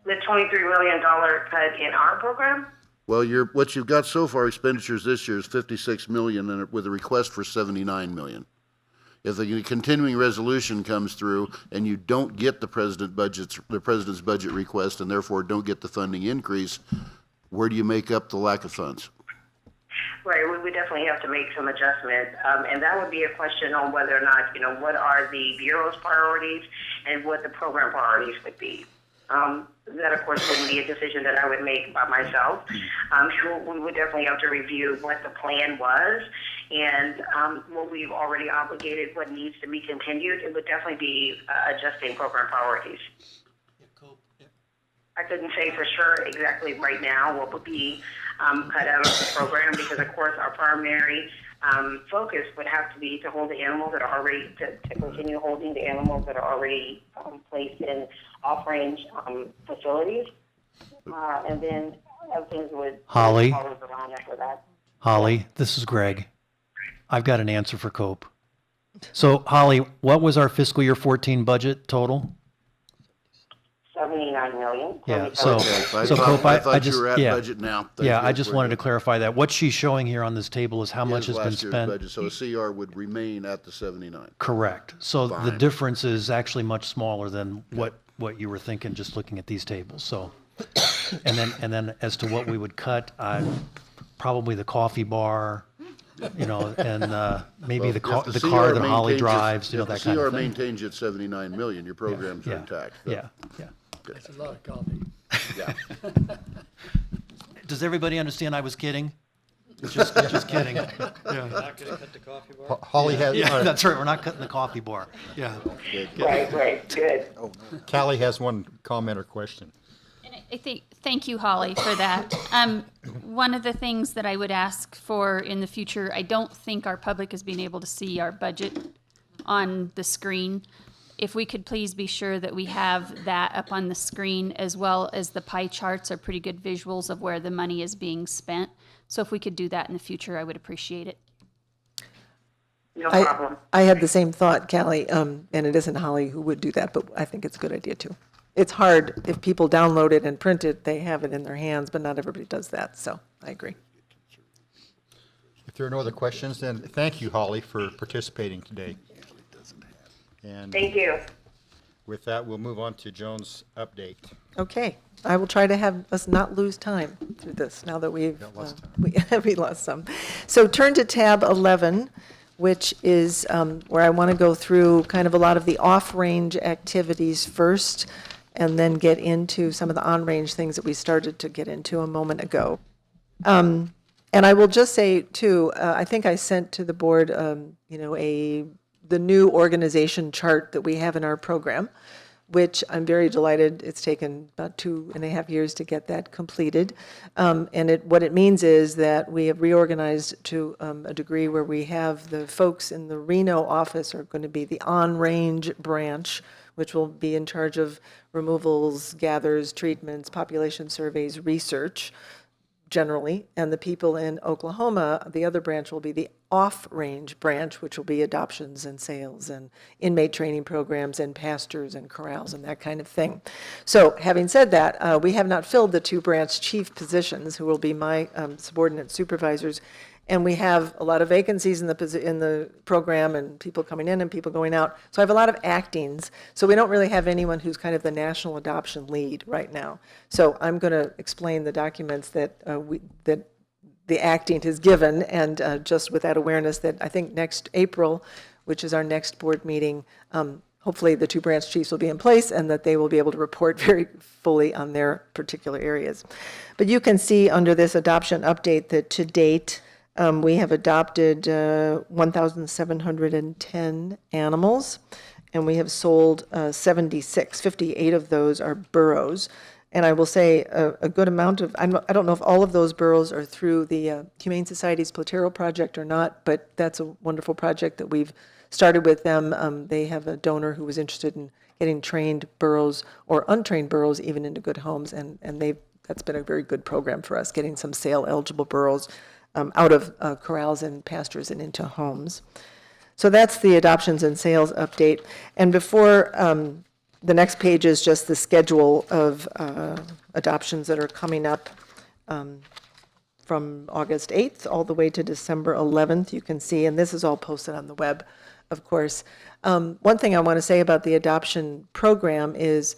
The $23 million cut in our program? Well, what you've got so far, expenditures this year is $56 million, and with a request for $79 million. If the continuing resolution comes through and you don't get the president's budget request and therefore don't get the funding increase, where do you make up the lack of funds? Right, we would definitely have to make some adjustments, and that would be a question on whether or not, what are the Bureau's priorities and what the program priorities would be. That, of course, wouldn't be a decision that I would make by myself. We would definitely have to review what the plan was and what we've already obligated, what needs to be continued. It would definitely be adjusting program priorities. I couldn't say for sure exactly right now what would be cut out of the program because, of course, our primary focus would have to be to hold the animals that are already, to continue holding the animals that are already placed in off-range facilities. And then other things would Holly. follow around after that. Holly, this is Greg. I've got an answer for Cope. So, Holly, what was our fiscal year 14 budget total? $79 million. Yeah, so Cope, I thought just, you were at yeah. budget now. Yeah, I just wanted to clarify that. What she's showing here on this table is how much has been Last year's spent. budget, so a CR would remain at the 79. Correct. So the Fine. difference is actually much smaller than what you were thinking just looking at these tables. So, and then as to what we would cut, probably the coffee bar, and maybe the car that Holly drives, that kind of thing. If the CR maintains you at 79 million, your programs are intact. Yeah. That's a lot of coffee. Yeah. Does everybody understand I was kidding? Just kidding. Yeah. Not going to cut the coffee bar? Holly has. Yeah, that's right. We're not cutting the coffee bar. Yeah. Right, good. Callie has one comment or question. And I think, thank you, Holly, for that. One of the things that I would ask for in the future, I don't think our public is being able to see our budget on the screen. If we could please be sure that we have that up on the screen, as well as the pie charts are pretty good visuals of where the money is being spent. So if we could do that in the future, I would appreciate it. No problem. I had the same thought, Callie, and it isn't Holly who would do that, but I think it's a good idea too. It's hard, if people download it and print it, they have it in their hands, but not everybody does that, so I agree. If there are no other questions, then thank you, Holly, for participating today. And Thank you. with that, we'll move on to Joan's update. Okay, I will try to have us not lose time through this, now that we've, Got lost time. we lost some. So turn to tab 11, which is where I want to go through kind of a lot of the off-range activities first, and then get into some of the on-range things that we started to get into a moment ago. And I will just say, too, I think I sent to the board, the new organization chart that we have in our program, which I'm very delighted. It's taken about 2.5 years to get that completed. And what it means is that we have reorganized to a degree where we have the folks in the Reno office are going to be the on-range branch, which will be in charge of removals, gathers, treatments, population surveys, research, generally, and the people in Oklahoma, the other branch will be the off-range branch, which will be adoptions and sales and inmate training programs and pastures and corrals and that kind of thing. So having said that, we have not filled the 2 branch chief positions, who will be my subordinate supervisors, and we have a lot of vacancies in the program, and people coming in and people going out. So I have a lot of actings. So we don't really have anyone who's kind of the national adoption lead right now. So I'm going to explain the documents that that the acting has given, and just with that awareness that I think next April, which is our next board meeting, hopefully the 2 branch chiefs will be in place and that they will be able to report very fully on their particular areas. But you can see under this adoption update that to date, we have adopted 1,710 animals, and we have sold 76. 58 of those are burros. And I will say a good amount of, I don't know if all of those burros are through the Humane Society's Platero project or not, but that's a wonderful project that we've started with them. They have a donor who was interested in getting trained burros or untrained burros even into good homes, and that's been a very good program for us, getting some sale-eligible burros out of corrals and pastures and into homes. So that's the adoptions and sales update. And before the next page is just the schedule of adoptions that are coming up from August 8th all the way to December 11th. You can see, and this is all posted on the web, of course. One thing I want to say about the adoption program is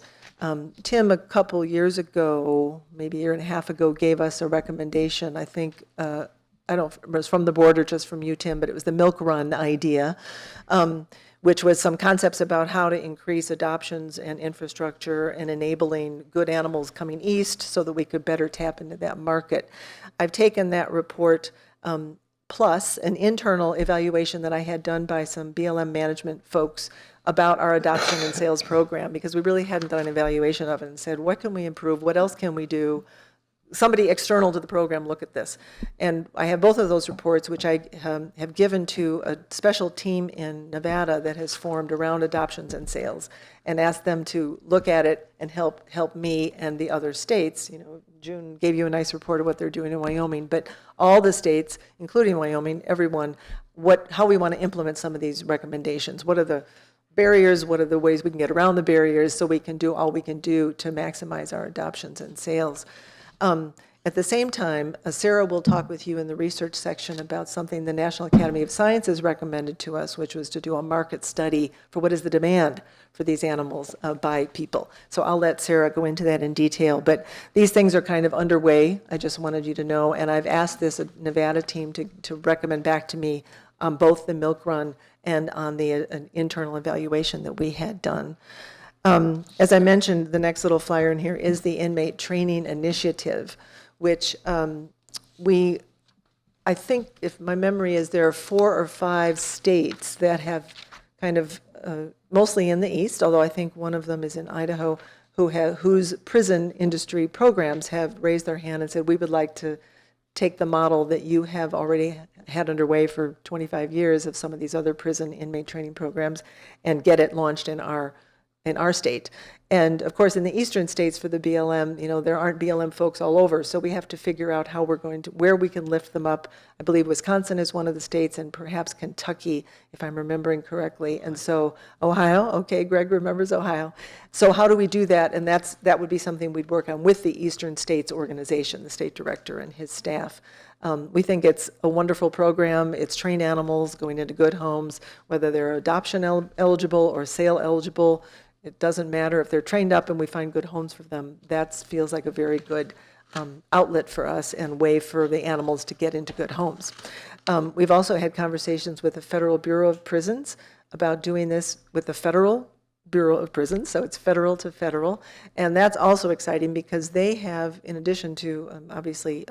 Tim, a couple years ago, maybe a year and a half ago, gave us a recommendation. I think, I don't know if it was from the board or just from you, Tim, but it was the milk run idea, which was some concepts about how to increase adoptions and infrastructure and enabling good animals coming east so that we could better tap into that market. I've taken that report plus an internal evaluation that I had done by some BLM management folks about our adoption and sales program, because we really hadn't done an evaluation of it and said, what can we improve? What else can we do? Somebody external to the program look at this. And I have both of those reports, which I have given to a special team in Nevada that has formed around adoptions and sales, and asked them to look at it and help me and the other states. You know, June gave you a nice report of what they're doing in Wyoming, but all the states, including Wyoming, everyone, how we want to implement some of these recommendations. What are the barriers? What are the ways we can get around the barriers so we can do all we can do to maximize our adoptions and sales? At the same time, Sarah will talk with you in the research section about something the National Academy of Sciences recommended to us, which was to do a market study for what is the demand for these animals by people. So I'll let Sarah go into that in detail, but these things are kind of underway. I just wanted you to know, and I've asked this Nevada team to recommend back to me on both the milk run and on the internal evaluation that we had done. As I mentioned, the next little flyer in here is the Inmate Training Initiative, which I think, if my memory is, there are 4 or 5 states that have kind of, mostly in the east, although I think one of them is in Idaho, whose prison industry programs have raised their hand and said, we would like to take the model that you have already had underway for 25 years of some of these other prison inmate training programs and get it launched in our in our state. And of course, in the eastern states for the BLM, there aren't BLM folks all over, so we have to figure out how where we can lift them up. I believe Wisconsin is one of the states, and perhaps Kentucky, if I'm remembering correctly. And so Ohio, okay, Greg remembers Ohio. So how do we do that? And that would be something we'd work on with the Eastern States Organization, the state director and his staff. We think it's a wonderful program. It's trained animals going into good homes, whether they're adoption eligible or sale eligible. It doesn't matter if they're trained up and we find good homes for them. That feels like a very good outlet for us and way for the animals to get into good homes. We've also had conversations with the Federal Bureau of Prisons about doing this with the Federal Bureau of Prisons, so it's federal to federal. And that's also exciting because they have, in addition to obviously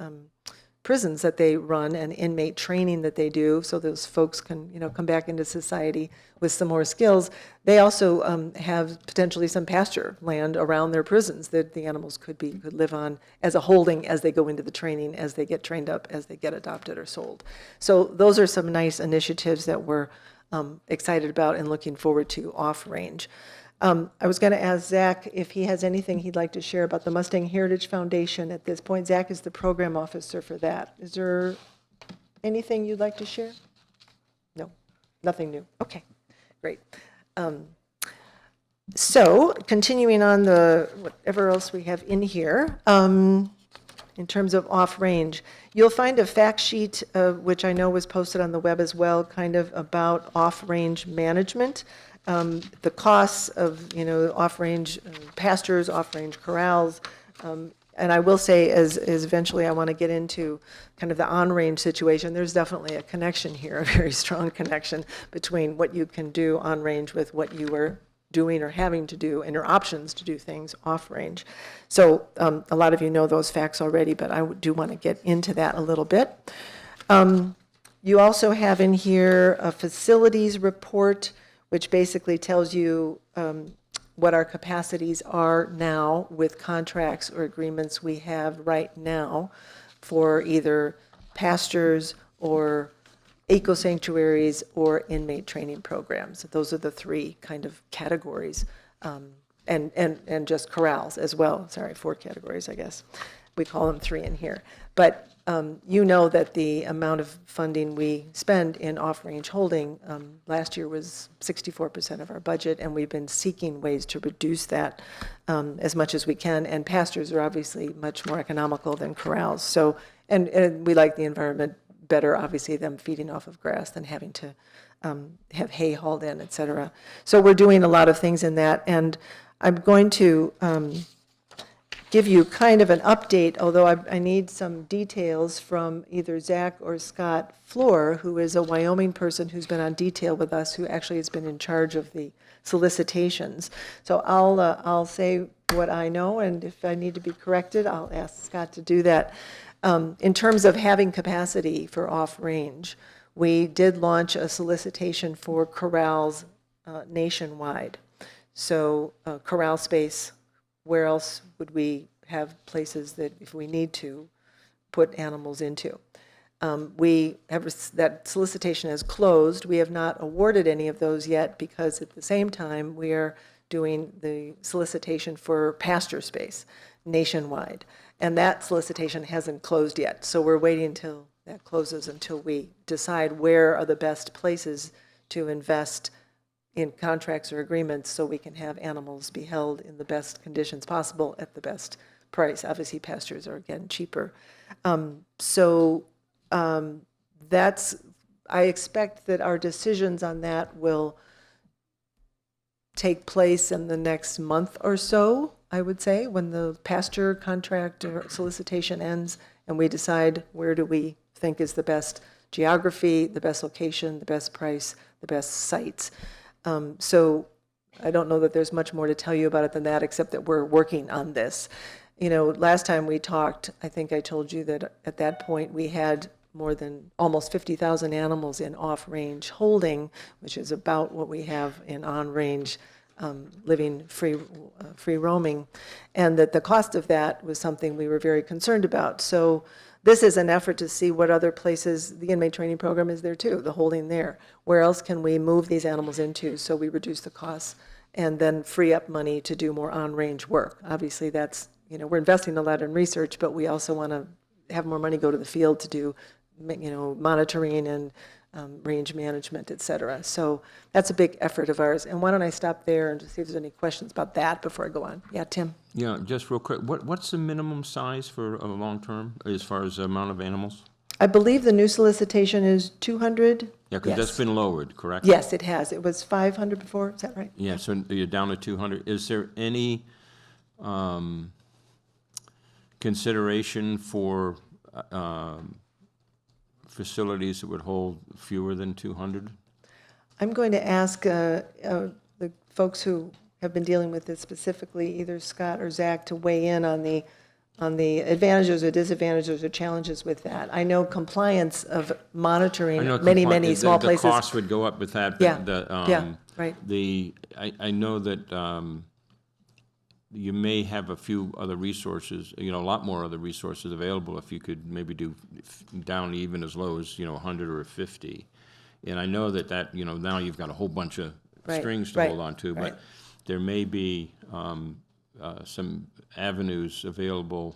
prisons that they run and inmate training that they do so those folks can come back into society with some more skills, they also have potentially some pasture land around their prisons that the animals could live on as a holding as they go into the training, as they get trained up, as they get adopted or sold. So those are some nice initiatives that we're excited about and looking forward to off range. I was going to ask Zach if he has anything he'd like to share about the Mustang Heritage Foundation at this point. Zach is the program officer for that. Is there anything you'd like to share? No, nothing new. Okay, great. So continuing on whatever else we have in here, in terms of off-range, you'll find a fact sheet, which I know was posted on the web as well, kind of about off-range management. The costs of off-range pastures, off-range corrals, and I will say as eventually I want to get into kind of the on-range situation, there's definitely a connection here, a very strong connection between what you can do on-range with what you are doing or having to do and your options to do things off-range. So a lot of you know those facts already, but I do want to get into that a little bit. You also have in here a facilities report, which basically tells you what our capacities are now with contracts or agreements we have right now for either pastures or eco-sanctuaries or inmate training programs. Those are the three kind of categories, and just corrals as well. Sorry, 4 categories, I guess. We call them 3 in here. But you know that the amount of funding we spend in off-range holding last year was 64% of our budget, and we've been seeking ways to reduce that as much as we can. And pastures are obviously much more economical than corrals. So, and we like the environment better, obviously, them feeding off of grass than having to have hay hauled in, et cetera. So we're doing a lot of things in that, and I'm going to give you kind of an update, although I need some details from either Zach or Scott Floor, who is a Wyoming person who's been on detail with us, who actually has been in charge of the solicitations. So I'll say what I know, and if I need to be corrected, I'll ask Scott to do that. In terms of having capacity for off-range, we did launch a solicitation for corrals nationwide. So corral space, where else would we have places that if we need to put animals into? We have that solicitation has closed. We have not awarded any of those yet because at the same time we are doing the solicitation for pasture space nationwide. And that solicitation hasn't closed yet. So we're waiting until that closes until we decide where are the best places to invest in contracts or agreements so we can have animals be held in the best conditions possible at the best price. Obviously, pastures are, again, cheaper. I expect that our decisions on that will take place in the next month or so, I would say, when the pasture contract or solicitation ends and we decide where do we think is the best geography, the best location, the best price, the best sites. So I don't know that there's much more to tell you about it than that, except that we're working on this. Last time we talked, I think I told you that at that point we had more than almost 50,000 animals in off-range holding, which is about what we have in on-range living free roaming, and that the cost of that was something we were very concerned about. So this is an effort to see what other places, the inmate training program is there too, the holding there. Where else can we move these animals into so we reduce the costs and then free up money to do more on-range work. Obviously, that's, we're investing a lot in research, but we also want to have more money go to the field to do, monitoring and range management, et cetera. So that's a big effort of ours. And why don't I stop there and just see if there's any questions about that before I go on? Yeah, Tim? Yeah, just real quick, what's the minimum size for a long-term as far as the amount of animals? I believe the new solicitation is 200. Yeah, because that's been lowered, correct? Yes, it has. It was 500 before, is that right? Yeah, so you're down to 200. Is there any consideration for facilities that would hold fewer than 200? I'm going to ask the folks who have been dealing with this specifically, either Scott or Zach, to weigh in on the advantages or disadvantages or challenges with that. I know compliance of monitoring many small places. The cost would go up with that. But right. I know that you may have a few other resources, a lot more other resources available if you could maybe do down even as low as, 100 or 50. And I know that, now you've got a whole bunch of strings to hold on to, but there may be some avenues available,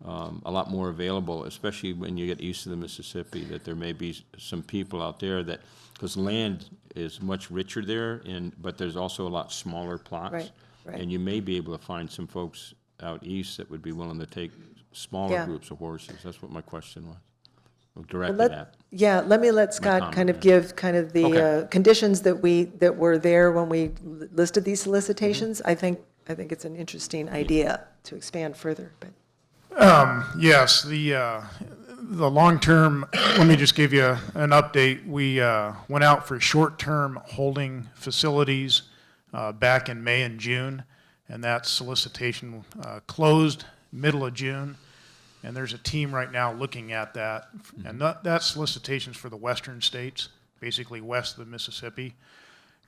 a lot more available, especially when you get east of the Mississippi, that there may be some people out there that, because land is much richer there, but there's also a lot smaller plots. Right. And you may be able to find some folks out east that would be willing to take smaller groups of horses. That's what my question was. We'll direct it at. Yeah, let Scott kind of give kind of the conditions that were there when we listed these solicitations. I think it's an interesting idea to expand further. But yes, the long-term, let me just give you an update. We went out for short-term holding facilities back in May and June, and that solicitation closed middle of June, and there's a team right now looking at that. And that solicitation is for the western states, basically west of the Mississippi.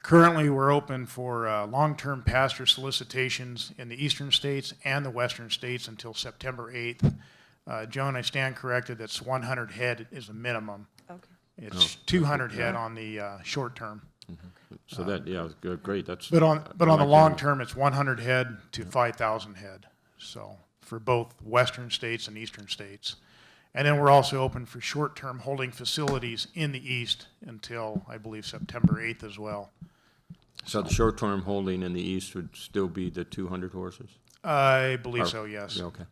Currently, we're open for long-term pasture solicitations in the eastern states and the western states until September 8th. Joan, I stand corrected, that's 100 head is a minimum. okay. It's 200 head on the short term. So great. That's But on the long term, it's 100 head to 5,000 head. So for both western states and eastern states. And then we're also open for short-term holding facilities in the east until, I believe, September 8th as well. So the short-term holding in the east would still be the 200 horses? I believe so, yes. Okay.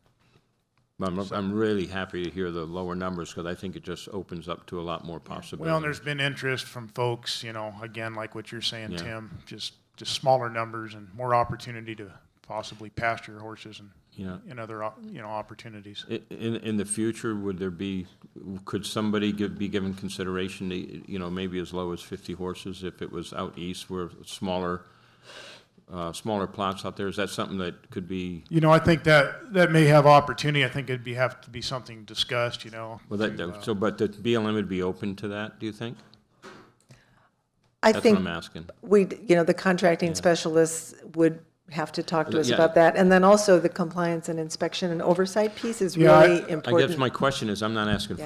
I'm really happy to hear the lower numbers because I think it just opens up to a lot more possibilities. Well, and there's been interest from folks, again, like what you're saying, Tim, just smaller numbers and more opportunity to possibly pasture horses and other opportunities. In the future, could somebody be given consideration to, maybe as low as 50 horses if it was out east where smaller plots out there? Is that something that could be? I think that may have opportunity. I think it'd have to be something discussed, Well, but the BLM would be open to that, do you think? I That's think what I'm asking. the contracting specialists would have to talk to us about that. And then also the compliance and inspection and oversight piece is really important. I guess my question is, I'm not asking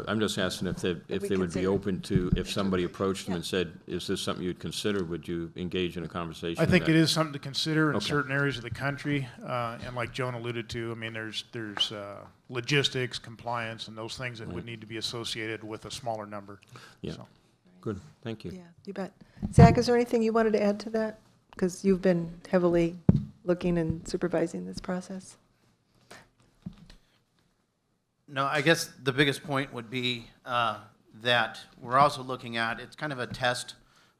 I'm just asking if they would be open to, if somebody approached them and said, is this something you'd consider, would you engage in a conversation? I think it is something to consider in certain areas of the country. And like Joan alluded to, I mean, there's logistics, compliance, and those things that would need to be associated with a smaller number. Yeah. So. Good. Thank you. Yeah, you bet. Zach, is there anything you wanted to add to that? Because you've been heavily looking and supervising this process. No, I guess the biggest point would be that we're also looking at, it's kind of a test,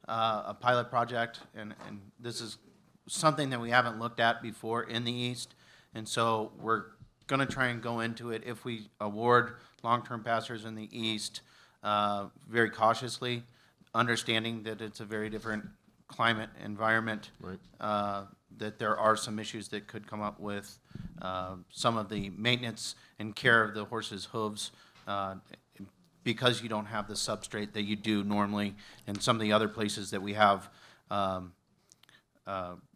a pilot project, and this is something that we haven't looked at before in the East, and so we're going to try and go into it if we award long-term pastures in the East very cautiously, understanding that it's a very different climate environment, that there are some issues that could come up with some of the maintenance and care of the horse's hooves because you don't have the substrate that you do normally in some of the other places that we have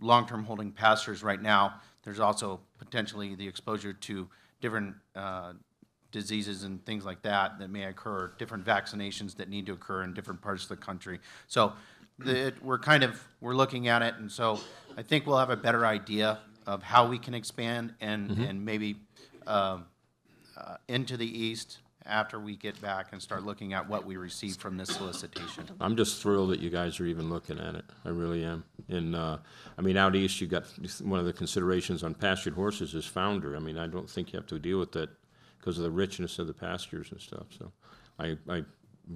long-term holding pastures right now. There's also potentially the exposure to different diseases and things like that that may occur, different vaccinations that need to occur in different parts of the country. So we're looking at it, and so I think we'll have a better idea of how we can expand and maybe into the east after we get back and start looking at what we received from this solicitation. I'm just thrilled that you guys are even looking at it. I really am. And, I mean, out east, you got one of the considerations on pastured horses is founder. I mean, I don't think you have to deal with that because of the richness of the pastures and stuff. So I'm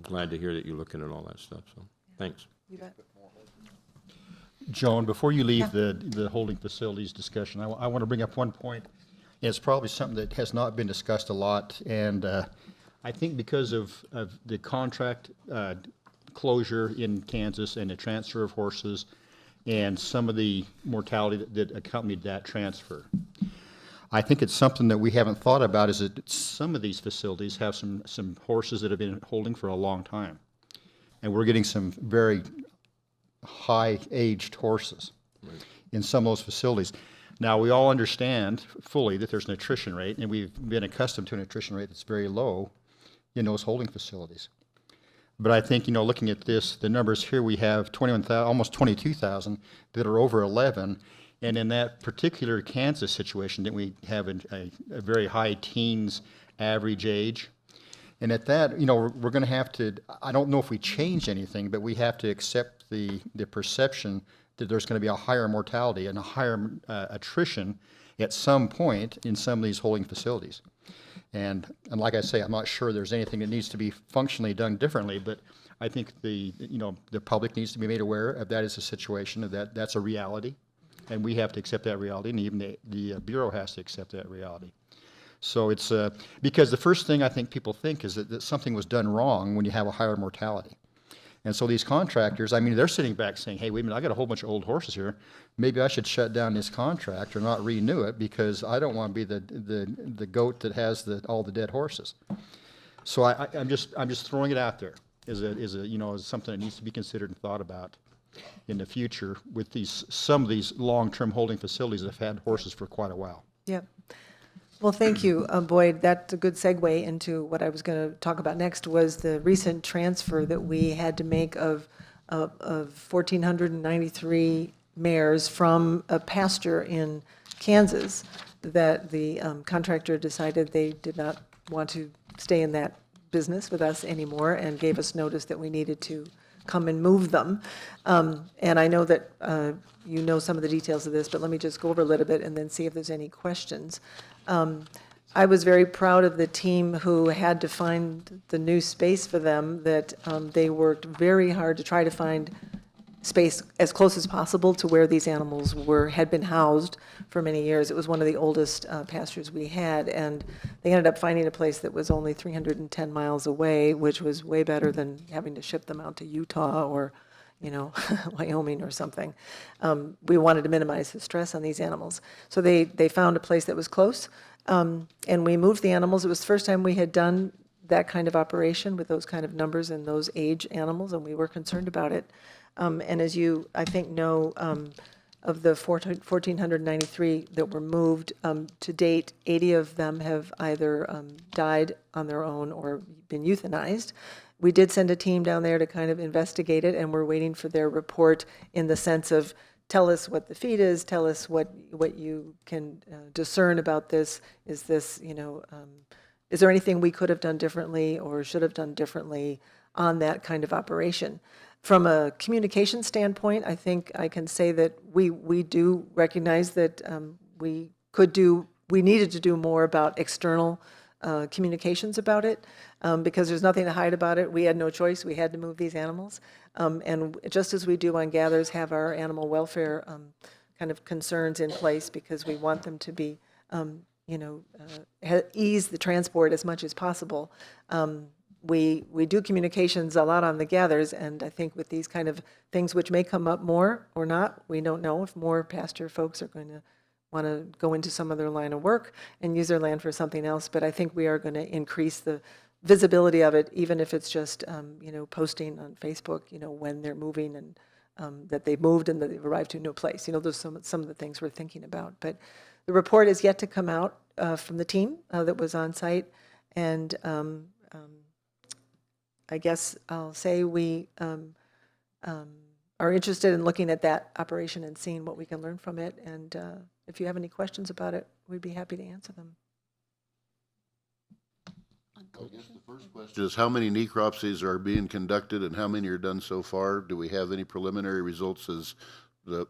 glad to hear that you're looking at all that stuff. So thanks. You bet. Joan, before you leave the holding facilities discussion, I want to bring up one point. It's probably something that has not been discussed a lot, and I think because of the contract closure in Kansas and the transfer of horses and some of the mortality that accompanied that transfer, I think it's something that we haven't thought about is that some of these facilities have some horses that have been holding for a long time. And we're getting some very high-aged horses in some of those facilities. Now, we all understand fully that there's an attrition rate, and we've been accustomed to an attrition rate that's very low in those holding facilities. But I think, looking at this, the numbers here, we have 21,000, almost 22,000 that are over 11. And in that particular Kansas situation, that we have a very high teens average age. And at that, we're going to have to, I don't know if we change anything, but we have to accept the perception that there's going to be a higher mortality and a higher attrition at some point in some of these holding facilities. And like I say, I'm not sure there's anything that needs to be functionally done differently, but I think the public needs to be made aware of that as a situation, of that's a reality, and we have to accept that reality, and even the Bureau has to accept that reality. So it's because the first thing I think people think is that something was done wrong when you have a higher mortality. And so these contractors, I mean, they're sitting back saying, hey, wait a minute, I got a whole bunch of old horses here. Maybe I should shut down this contract or not renew it because I don't want to be the goat that has all the dead horses. So I'm just throwing it out there as something that needs to be considered and thought about in the future with some of these long-term holding facilities that have had horses for quite a while. Yep. Well, thank you, Boyd. That's a good segue into what I was going to talk about next, was the recent transfer that we had to make of 1,493 mares from a pasture in Kansas that the contractor decided they did not want to stay in that business with us anymore and gave us notice that we needed to come and move them. And I know that you know some of the details of this, but let me just go over a little bit and then see if there's any questions. I was very proud of the team who had to find the new space for them, that they worked very hard to try to find space as close as possible to where these animals had been housed for many years. It was one of the oldest pastures we had, and they ended up finding a place that was only 310 miles away, which was way better than having to ship them out to Utah or Wyoming or something. We wanted to minimize the stress on these animals. So they found a place that was close, and we moved the animals. It was the first time we had done that kind of operation with those kind of numbers and those age animals, and we were concerned about it. And as you, I think, know, of the 1,493 that were moved, to date, 80 of them have either died on their own or been euthanized. We did send a team down there to kind of investigate it, and we're waiting for their report in the sense of, tell us what the feed is, tell us what you can discern about this. Is this, is there anything we could have done differently or should have done differently on that kind of operation? From a communication standpoint, I think I can say that we do recognize that we needed to do more about external communications about it, because there's nothing to hide about it. We had no choice. We had to move these animals. And just as we do on gathers, have our animal welfare kind of concerns in place, because we want them to be, ease the transport as much as possible. We do communications a lot on the gathers, and I think with these kind of things, which may come up more or not, we don't know if more pasture folks are going to want to go into some other line of work and use their land for something else. But I think we are going to increase the visibility of it, even if it's just, posting on Facebook, when they're moving and that they've moved and that they've arrived to a new place. Those are some of the things we're thinking about. But the report is yet to come out from the team that was on site, and I guess I'll say we are interested in looking at that operation and seeing what we can learn from it. And if you have any questions about it, we'd be happy to answer them. I guess the first question is how many necropsies are being conducted and how many are done so far? Do we have any preliminary results as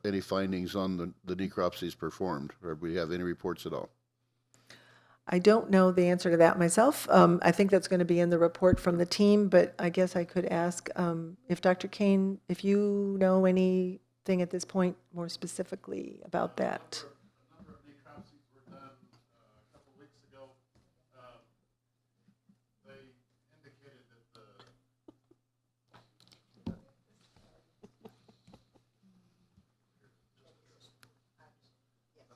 any findings on the necropsies performed? Or do we have any reports at all? I don't know the answer to that myself. I think that's going to be in the report from the team, but I guess I could ask if Dr. Kane, if you know anything at this point more specifically about that. A number of necropsies were done a couple of weeks ago. They indicated that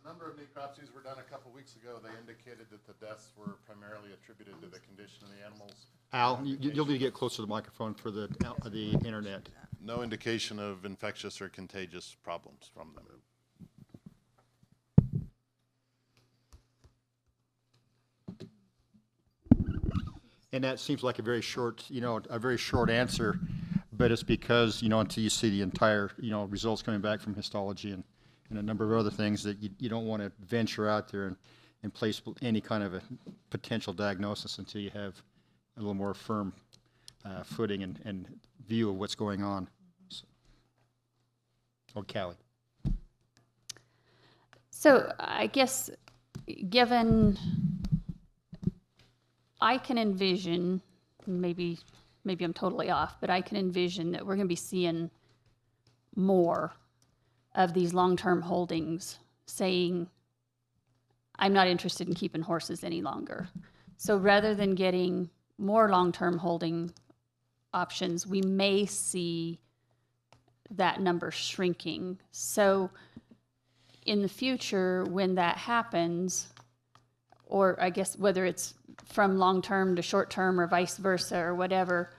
a number of necropsies were done a couple of weeks ago. They indicated that the deaths were primarily attributed to the condition of the animals. Al, you'll need to get closer to the microphone for the internet. No indication of infectious or contagious problems from them. And that seems like a very short, a very short answer, but it's because, until you see the entire, results coming back from histology and a number of other things that you don't want to venture out there and place any kind of a potential diagnosis until you have a little more firm footing and view of what's going on. So. Oh, Callie. So I guess, given, I can envision, maybe I'm totally off, but I can envision that we're going to be seeing more of these long-term holdings saying, I'm not interested in keeping horses any longer. So rather than getting more long-term holding options, we may see that number shrinking. So in the future, when that happens, or I guess whether it's from long-term to short-term or vice versa or whatever,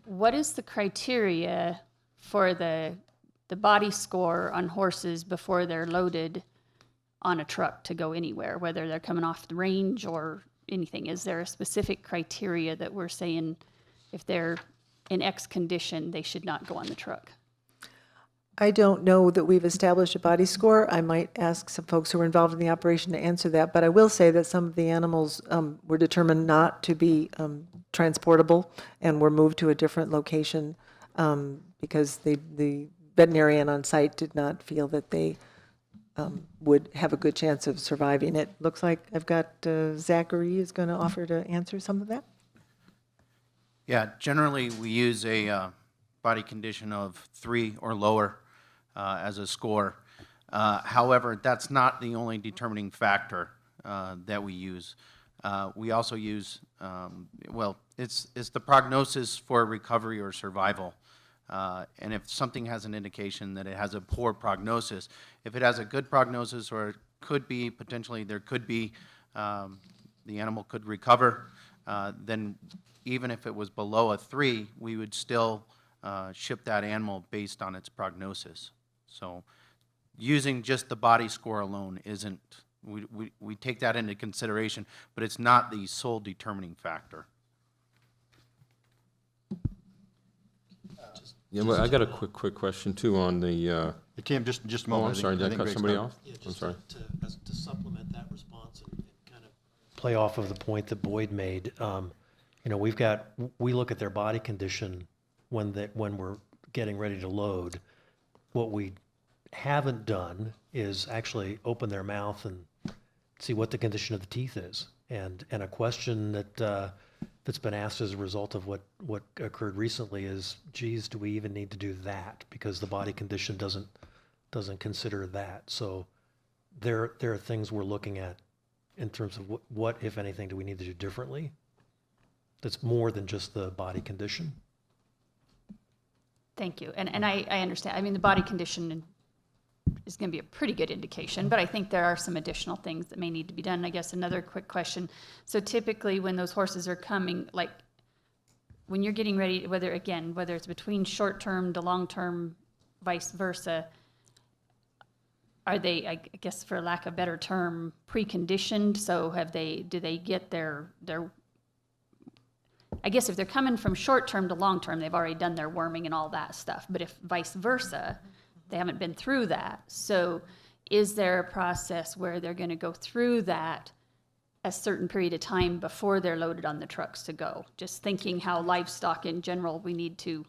what is the criteria for the body score on horses before they're loaded on a truck to go anywhere, whether they're coming off the range or anything? Is there a specific criteria that we're saying if they're in X condition, they should not go on the truck? I don't know that we've established a body score. I might ask some folks who were involved in the operation to answer that, but I will say that some of the animals were determined not to be transportable and were moved to a different location because the veterinarian on site did not feel that they would have a good chance of surviving. It looks like I've got Zachary is going to offer to answer some of that. Yeah, generally we use a body condition of 3 or lower as a score. However, that's not the only determining factor that we use. We also use, it's the prognosis for recovery or survival. And if something has an indication that it has a poor prognosis, if it has a good prognosis, or it could be potentially, there could be, the animal could recover, then even if it was below a 3, we would still ship that animal based on its prognosis. So using just the body score alone isn't, we take that into consideration, but it's not the sole determining factor. Yeah, well, I got a quick question too on the. Tim, just a Oh, moment. I'm sorry, did I cut Greg's somebody done. off? Yeah, I'm just sorry. to supplement that response and kind of play off of the point that Boyd made. We look at their body condition when we're getting ready to load. What we haven't done is actually open their mouth and see what the condition of the teeth is. And a question that's been asked as a result of what occurred recently is, geez, do we even need to do that? Because the body condition doesn't consider that. So there are things we're looking at in terms of what, if anything, do we need to do differently? That's more than just the body condition. Thank you. And I understand. I mean, the body condition is going to be a pretty good indication, but I think there are some additional things that may need to be done. I guess another quick question. So typically when those horses are coming, like when you're getting ready, whether it's between short-term to long-term, vice versa, are they, I guess for lack of a better term, preconditioned? So do they get their I guess if they're coming from short-term to long-term, they've already done their worming and all that stuff. But if vice versa, they haven't been through that. So is there a process where they're going to go through that a certain period of time before they're loaded on the trucks to go? Just thinking how livestock in general, we need to,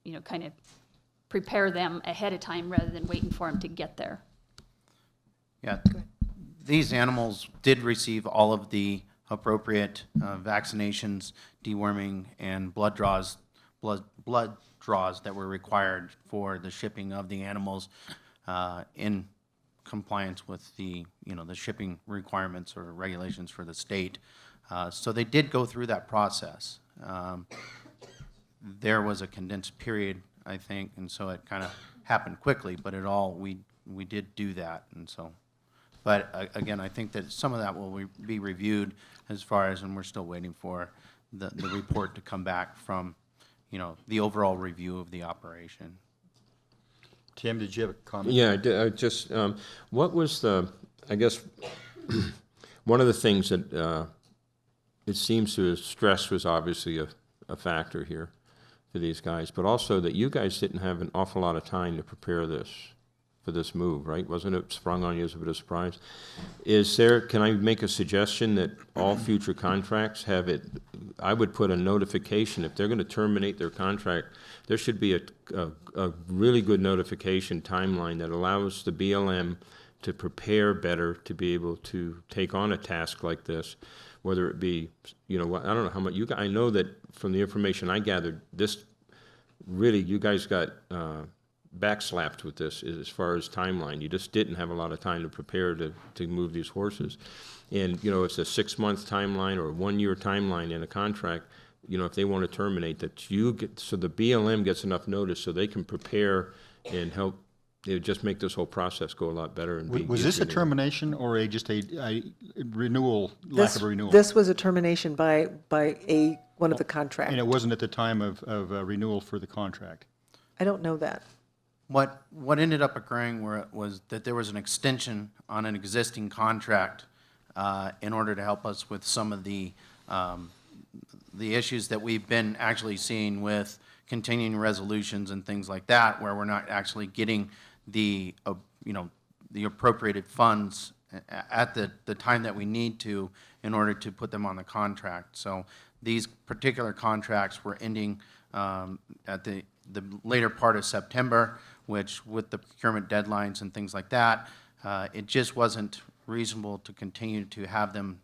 you know, kind of prepare them ahead of time rather than waiting for them to get there. Yeah, these animals did receive all of the appropriate vaccinations, deworming, and blood draws that were required for the shipping of the animals in compliance with the, you know, the shipping requirements or regulations for the state. So they did go through that process. There was a condensed period, I think, and so it kind of happened quickly, but we did do that, and so. But again, I think that some of that will be reviewed as far as, and we're still waiting for the report to come back from, you know, the overall review of the operation. Tim, did you have a comment? Yeah, I did. I just, what was I guess, one of the things that it seems to stress was obviously a factor here for these guys, but also that you guys didn't have an awful lot of time to prepare for this move, right? Wasn't it sprung on you as a bit of a surprise? Can I make a suggestion that all future contracts have it, I would put a notification, if they're gonna terminate their contract, there should be a really good notification timeline that allows the BLM to prepare better to be able to take on a task like this, whether it be, you know, I don't know how much, I know that from the information I gathered, this really, you guys got, backslapped with this as far as timeline. You just didn't have a lot of time to prepare to move these horses. And, you know, it's a 6-month timeline or a 1-year timeline in a contract, you know, if they want to terminate that, so the BLM gets enough notice so they can prepare and help, it would just make this whole process go a lot better. And Was this a termination or just a renewal, lack of a renewal? This was a termination by one of the contractors. And it wasn't at the time of renewal for the contract? I don't know that. What ended up occurring was that there was an extension on an existing contract in order to help us with some of the issues that we've been actually seeing with continuing resolutions and things like that, where we're not actually getting the the appropriated funds at the time that we need to in order to put them on the contract. So these particular contracts were ending at the later part of September, which with the procurement deadlines and things like that, it just wasn't reasonable to continue to have them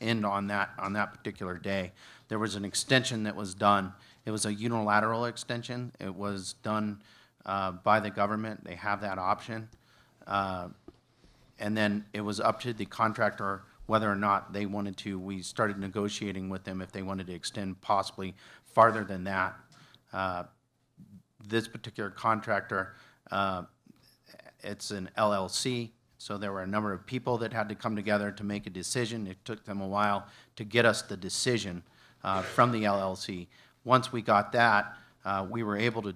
end on that particular day. There was an extension that was done. It was a unilateral extension. It was done by the government. They have that option. And then it was up to the contractor whether or not they wanted to. We started negotiating with them if they wanted to extend possibly farther than that. This particular contractor, it's an LLC, so there were a number of people that had to come together to make a decision. It took them a while to get us the decision from the LLC. Once we got that, we were able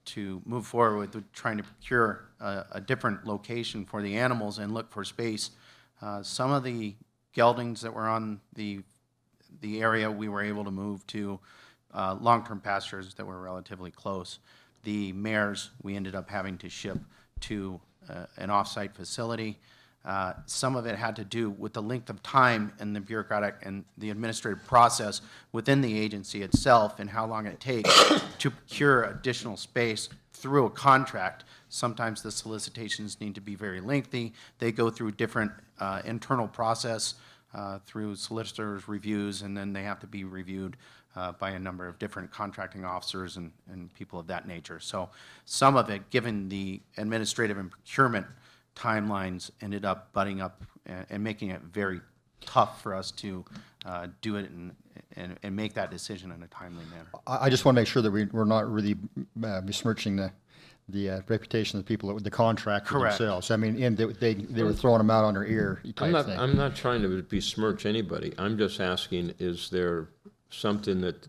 to move forward with trying to procure a different location for the animals and look for space. Some of the geldings that were on the area, we were able to move to long-term pastures that were relatively close. The mares, we ended up having to ship to an off-site facility. Some of it had to do with the length of time and the bureaucratic and the administrative process within the agency itself and how long it takes to procure additional space through a contract. Sometimes the solicitations need to be very lengthy. They go through different internal process through solicitors' reviews, and then they have to be reviewed by a number of different contracting officers and people of that nature. So some of it, given the administrative and procurement timelines, ended up butting up and making it very tough for us to do it and make that decision in a timely manner. I just want to make sure that we're not really besmirching the reputation of the people, the contractor themselves. I mean, and they were throwing them out on their ear type thing. I'm not trying to besmirch anybody. I'm just asking, is there something that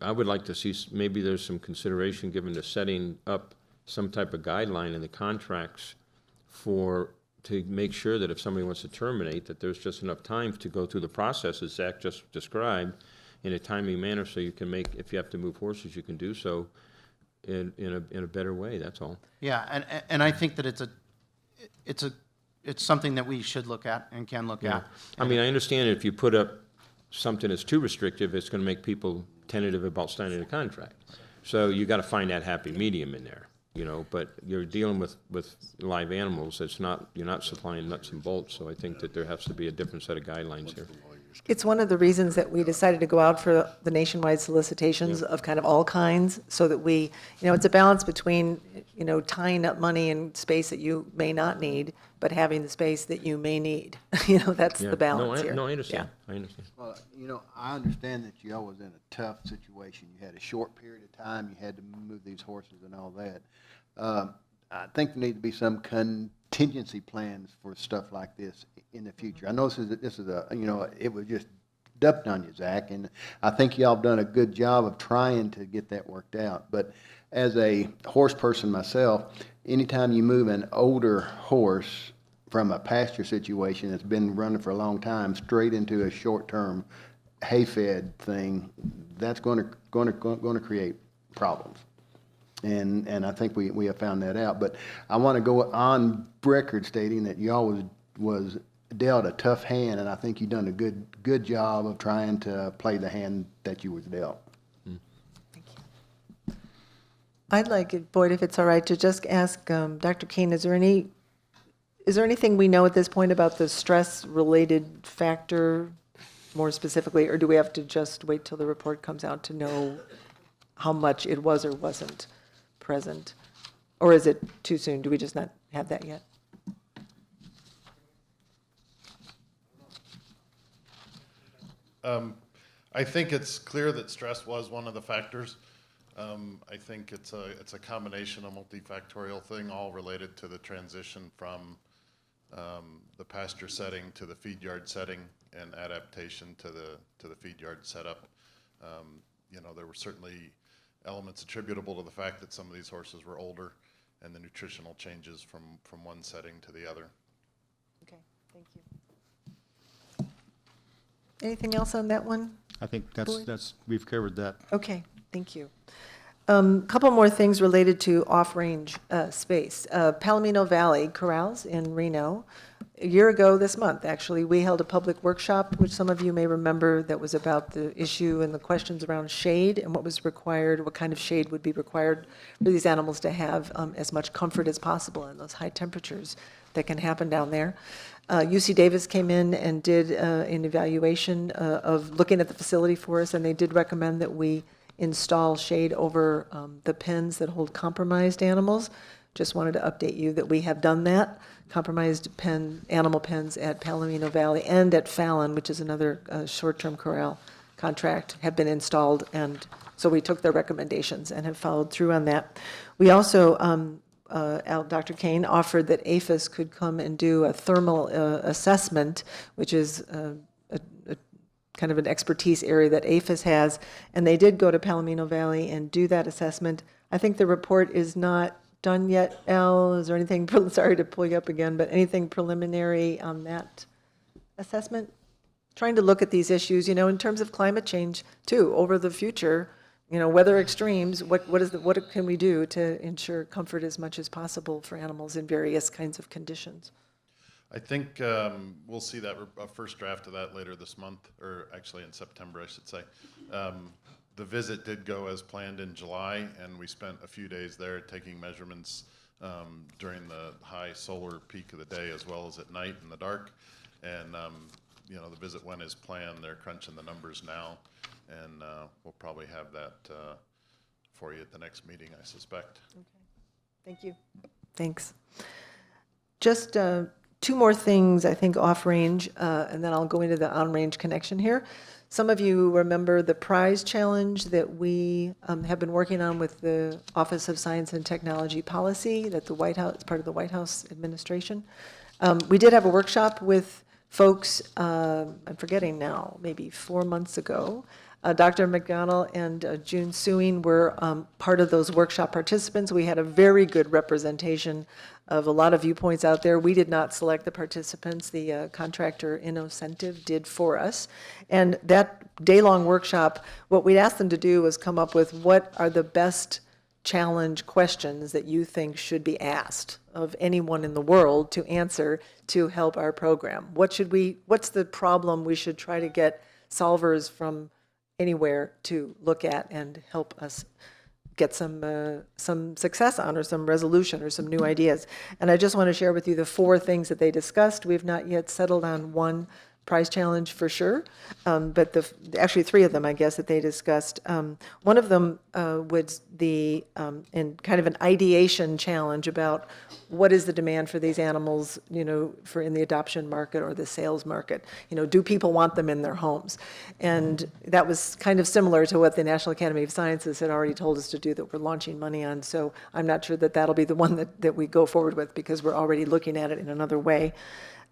I would like to see, maybe there's some consideration given to setting up some type of guideline in the contracts to make sure that if somebody wants to terminate, that there's just enough time to go through the process as Zach just described in a timely manner so you can make, if you have to move horses, you can do so in a better way, that's all. Yeah, and I think that it's something that we should look at and can look Yeah. at. I mean, I understand if you put up something that's too restrictive, it's gonna make people tentative about signing a contract. So you gotta find that happy medium in there, you know, but you're dealing with live animals, it's not, you're not supplying nuts and bolts, so I think that there has to be a different set of guidelines here. It's one of the reasons that we decided to go out for the nationwide solicitations of kind of all kinds, so that we, it's a balance between, tying up money in space that you may not need, but having the space that you may need. That's Yeah. the balance here. No, I understand, I understand. Well, I understand that y'all was in a tough situation. You had a short period of time, you had to move these horses and all that. I think there need to be some contingency plans for stuff like this in the future. I know this is a it was just dumped on you, Zach, and I think y'all have done a good job of trying to get that worked out. But as a horse person myself, anytime you move an older horse from a pasture situation that's been running for a long time straight into a short-term hay-fed thing, that's going to create problems. And I think we have found that out. But I want to go on record stating that y'all was dealt a tough hand, and I think you've done a good job of trying to play the hand that you was dealt. I'd like it, Boyd, if it's all right, to just ask Dr. Kane, is there anything we know at this point about the stress-related factor more specifically, or do we have to just wait till the report comes out to know how much it was or wasn't present? Or is it too soon? Do we just not have that yet? I think it's clear that stress was one of the factors. I think it's a combination, a multifactorial thing, all related to the transition from the pasture setting to the feed yard setting and adaptation to the feed yard setup. There were certainly elements attributable to the fact that some of these horses were older and the nutritional changes from one setting to the other. Okay, thank you. Anything else on that one? I think Boyd? we've covered that. Okay, thank you. Couple more things related to off-range space. Palomino Valley Corrals in Reno. A year ago this month, actually, we held a public workshop, which some of you may remember, that was about the issue and the questions around shade and what was required, what kind of shade would be required for these animals to have as much comfort as possible in those high temperatures that can happen down there. UC Davis came in and did an evaluation of looking at the facility for us, and they did recommend that we install shade over the pens that hold compromised animals. Just wanted to update you that we have done that. Compromised animal pens at Palomino Valley and at Fallon, which is another short-term corral contract, have been installed, and so we took their recommendations and have followed through on that. We also, Dr. Kane offered that APHIS could come and do a thermal assessment, which is kind of an expertise area that APHIS has, and they did go to Palomino Valley and do that assessment. I think the report is not done yet. Al, is there anything, sorry to pull you up again, but anything preliminary on that assessment? Trying to look at these issues, in terms of climate change too, over the future, weather extremes, what can we do to ensure comfort as much as possible for animals in various kinds of conditions? I think we'll see that a first draft of that later this month, or actually in September, I should say. The visit did go as planned in July, and we spent a few days there taking measurements during the high solar peak of the day as well as at night in the dark. And the visit went as planned. They're crunching the numbers now, and we'll probably have that for you at the next meeting, I suspect. Okay, thank you. Thanks. Just two more things, I think, off-range, and then I'll go into the on-range connection here. Some of you remember the prize challenge that we have been working on with the Office of Science and Technology Policy that the White House, part of the White House administration. We did have a workshop with folks, I'm forgetting now, maybe 4 months ago, Dr. McDonald and June Suing were part of those workshop participants. We had a very good representation of a lot of viewpoints out there. We did not select the participants. The contractor Innocentive did for us. And that day-long workshop, what we asked them to do was come up with what are the best challenge questions that you think should be asked of anyone in the world to answer to help our program. What's the problem we should try to get solvers from anywhere to look at and help us get some success on, or some resolution, or some new ideas. And I just want to share with you the 4 things that they discussed. We've not yet settled on one prize challenge for sure, but actually 3 of them, I guess, that they discussed. One of them was in kind of an ideation challenge about what is the demand for these animals, for in the adoption market or the sales market. Do people want them in their homes? And that was kind of similar to what the National Academy of Sciences had already told us to do, that we're launching money on. So I'm not sure that that'll be the one that we go forward with, because we're already looking at it in another way.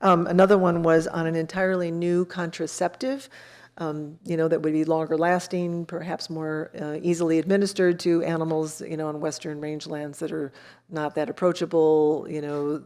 Another one was on an entirely new contraceptive, that would be longer lasting, perhaps more easily administered to animals, on western rangelands that are not that approachable.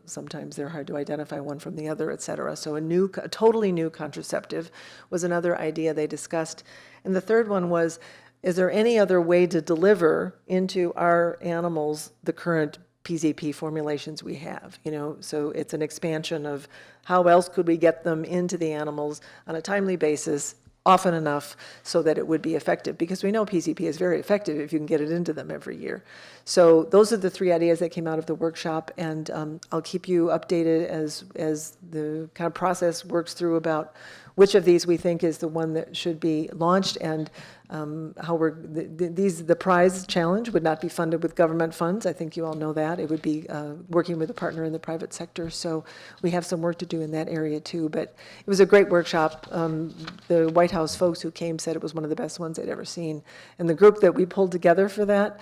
Sometimes they're hard to identify one from the other, et cetera. So a totally new contraceptive was another idea they discussed. And the third one was, is there any other way to deliver into our animals the current PZP formulations we have? So it's an expansion of how else could we get them into the animals on a timely basis, often enough so that it would be effective, because we know PZP is very effective if you can get it into them every year. So those are the 3 ideas that came out of the workshop, and I'll keep you updated as the kind of process works through about which of these we think is the one that should be launched, and how the prize challenge would not be funded with government funds. I think you all know that. It would be working with a partner in the private sector. So we have some work to do in that area too. But it was a great workshop. The White House folks who came said it was one of the best ones they'd ever seen. And the group that we pulled together for that,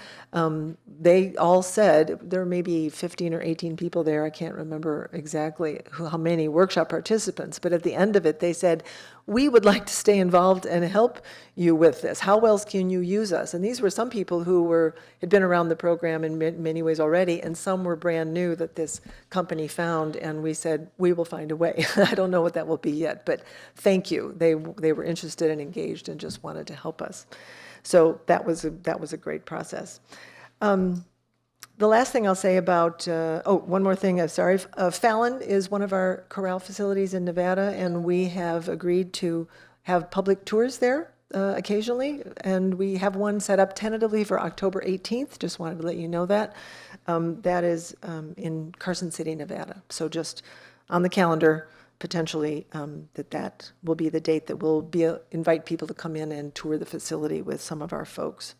they all said, there may be 15 or 18 people there, I can't remember exactly how many workshop participants, but at the end of it they said, we would like to stay involved and help you with this. How else can you use us? And these were some people who had been around the program in many ways already, and some were brand new that this company found, and we said, we will find a way. I don't know what that will be yet, but thank you. They were interested and engaged and just wanted to help us. So that was a great process. The last thing I'll say about, one more thing, I'm sorry. Fallon is one of our corral facilities in Nevada, and we have agreed to have public tours there occasionally, and we have one set up tentatively for October 18th. Just wanted to let you know that. That is in Carson City, Nevada. So just on the calendar, potentially, that will be the date that we'll invite people to come in and tour the facility with some of our folks.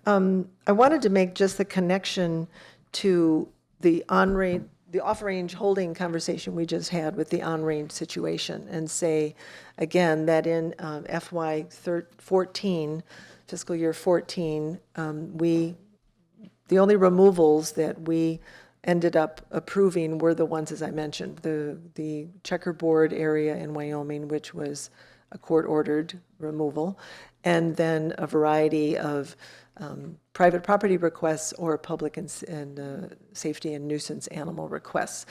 I wanted to make just the connection to the off-range holding conversation we just had with the on-range situation, and say again that in FY14, fiscal year 14, the only removals that we ended up approving were the ones, as I mentioned, the checkerboard area in Wyoming, which was a court-ordered removal, and then a variety of private property requests or public and safety and nuisance animal requests.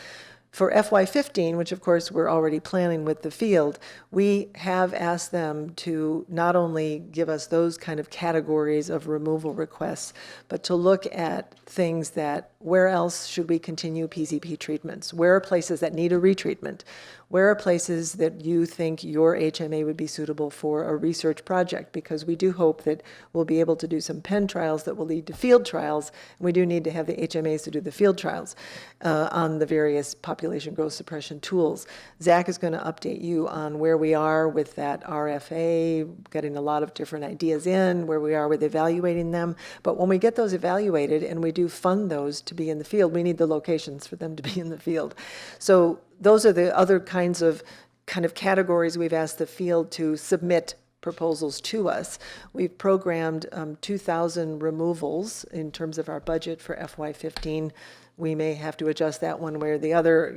For FY15, which of course we're already planning with the field, we have asked them to not only give us those kind of categories of removal requests, but to look at things that, where else should we continue PZP treatments? Where are places that need a retreatment? Where are places that you think your HMA would be suitable for a research project? Because we do hope that we'll be able to do some pen trials that will lead to field trials. We do need to have the HMAs to do the field trials on the various population growth suppression tools. Zach is going to update you on where we are with that RFA, getting a lot of different ideas in, where we are with evaluating them. But when we get those evaluated and we do fund those to be in the field, we need the locations for them to be in the field. So those are the other kinds of categories we've asked the field to submit proposals to us. We've programmed 2,000 removals in terms of our budget for FY15. we may have to adjust that one way or the other,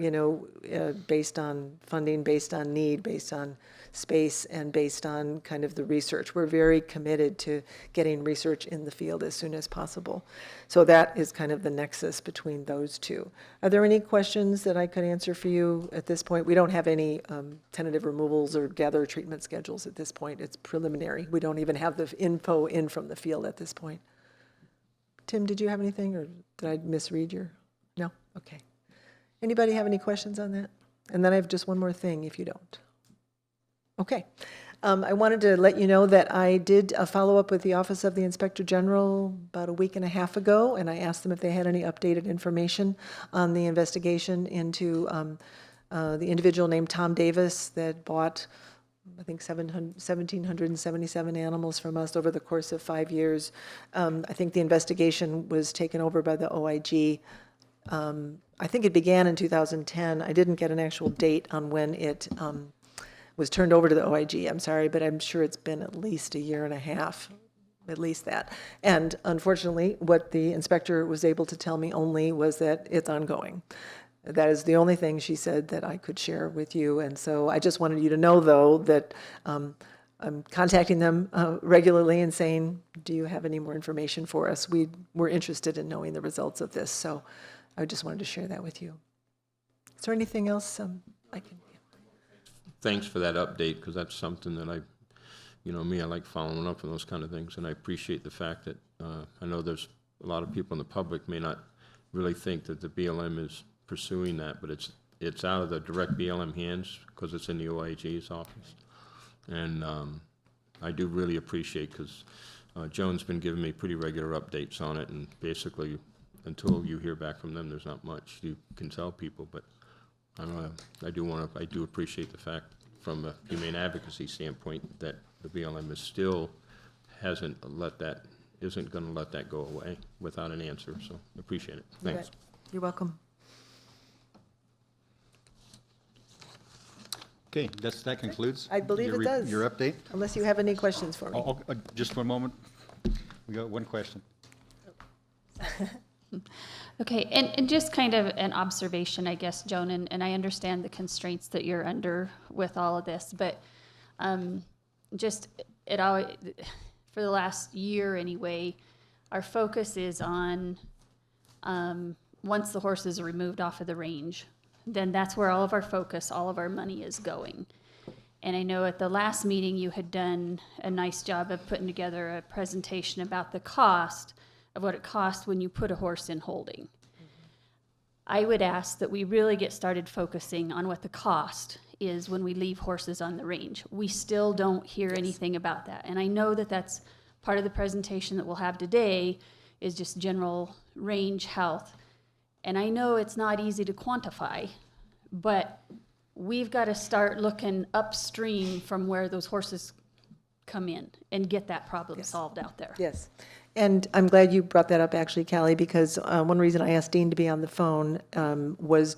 based on funding, based on need, based on space, and based on kind of the research. We're very committed to getting research in the field as soon as possible. So that is kind of the nexus between those two. Are there any questions that I could answer for you at this point? We don't have any tentative removals or gather treatment schedules at this point. It's preliminary. We don't even have the info in from the field at this point. Tim, did you have anything, or did I misread your? No? Okay. Anybody have any questions on that? And then I have just one more thing if you don't. Okay. I wanted to let you know that I did a follow-up with the Office of the Inspector General about a week and a half ago, and I asked them if they had any updated information on the investigation into the individual named Tom Davis that bought, I think, 1,777 animals from us over the course of 5 years. I think the investigation was taken over by the OIG. I think it began in 2010. I didn't get an actual date on when it was turned over to the OIG. I'm sorry, but I'm sure it's been at least a year and a half, at least that. And unfortunately, what the inspector was able to tell me only was that it's ongoing. That is the only thing she said that I could share with you. And so I just wanted you to know, though, that I'm contacting them regularly and saying, do you have any more information for us? We're interested in knowing the results of this. So I just wanted to share that with you. Is there anything else I can? Thanks for that update, because that's something that I like following up on those kind of things, and I appreciate the fact that I know there's a lot of people in the public may not really think that the BLM is pursuing that, but it's out of the direct BLM hands because it's in the OIG's office. And I do really appreciate, because Joan's been giving me pretty regular updates on it, and basically until you hear back from them, there's not much you can tell people. But I do appreciate the fact, from a humane advocacy standpoint, that the BLM isn't going to let that go away without an answer. So appreciate it. Thanks. You're welcome. Okay, that concludes. I believe it does. Your update. Unless you have any questions for me. Just one moment. We got one question. Okay, and just kind of an observation, I guess, Joan, and I understand the constraints that you're under with all of this, but just it always, for the last year anyway, our focus is on once the horses are removed off of the range, then that's where all of our focus, all of our money is going. And I know at the last meeting you had done a nice job of putting together a presentation about the cost of what it costs when you put a horse in holding. I would ask that we really get started focusing on what the cost is when we leave horses on the range. We still don't hear anything about that. And I know that that's part of the presentation that we'll have today is just general range health. And I know it's not easy to quantify, but we've got to start looking upstream from where those horses come in and get that problem solved out there. Yes. And I'm glad you brought that up, actually, Callie, because one reason I asked Dean to be on the phone was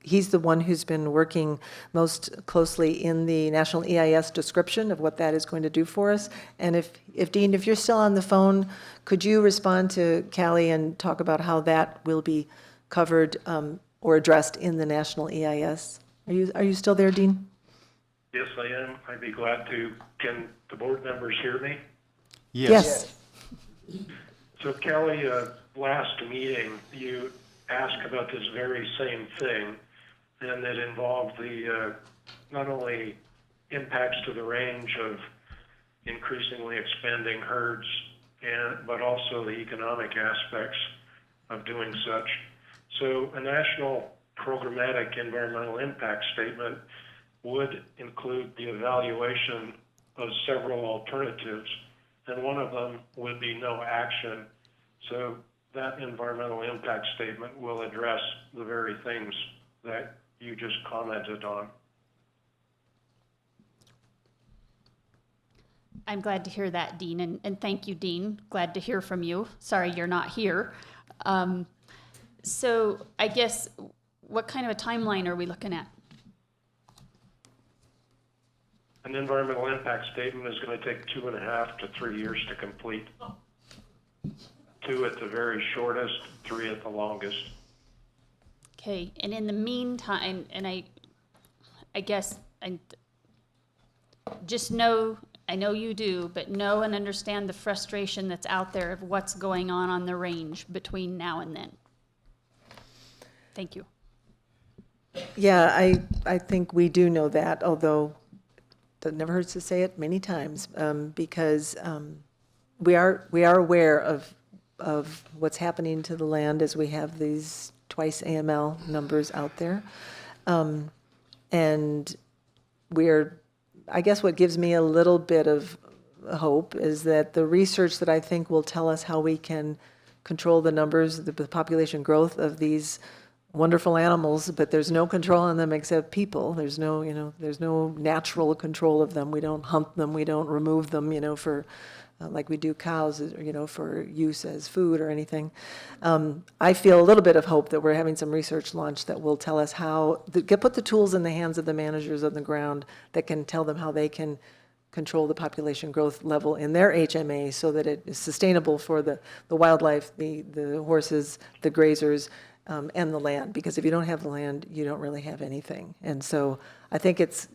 he's the one who's been working most closely in the National EIS description of what that is going to do for us. And if Dean, if you're still on the phone, could you respond to Callie and talk about how that will be covered or addressed in the National EIS? Are you still there, Dean? Yes, I am. I'd be glad to. Can the board members hear me? Yes. So Kelly, last meeting, you asked about this very same thing, and it involved the not only impacts to the range of increasingly expanding herds, but also the economic aspects of doing such. So a national programmatic environmental impact statement would include the evaluation of several alternatives, and one of them would be no action. So that environmental impact statement will address the very things that you just commented on. I'm glad to hear that, Dean, and thank you, Dean. Glad to hear from you. Sorry you're not here. So I guess, what kind of a timeline are we looking at? An environmental impact statement is going to take 2.5 to 3 years to complete. 2 at the very shortest, 3 at the longest. Okay, and in the meantime, and I guess I just know, I know you do, but know and understand the frustration that's out there of what's going on the range between now and then. Thank you. Yeah, I think we do know that, although it never hurts to say it many times, because we are aware of what's happening to the land as we have these twice AML numbers out there. And I guess what gives me a little bit of hope is that the research that I think will tell us how we can control the numbers, the population growth of these wonderful animals, but there's no control on them except people. There's no natural control of them. We don't hunt them. We don't remove them, for like we do cows, for use as food or anything. I feel a little bit of hope that we're having some research launched that will tell us put the tools in the hands of the managers on the ground that can tell them how they can control the population growth level in their HMA so that it is sustainable for the wildlife, the horses, the grazers, and the land. Because if you don't have the land, you don't really have anything. And so I think it's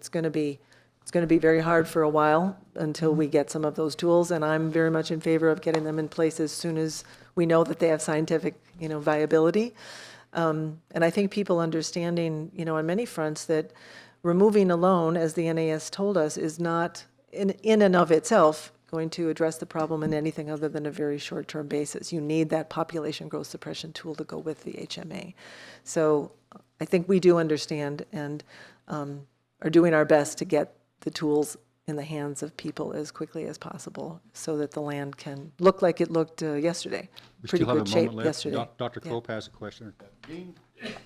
going to be very hard for a while until we get some of those tools, and I'm very much in favor of getting them in place as soon as we know that they have scientific, viability. And I think people understanding, on many fronts that removing alone, as the NAS told us, is not in and of itself going to address the problem in anything other than a very short-term basis. You need that population growth suppression tool to go with the HMA. So I think we do understand and are doing our best to get the tools in the hands of people as quickly as possible so that the land can look like it looked yesterday. We Pretty still have good a shape moment left. yesterday. Dr. Cope has a question.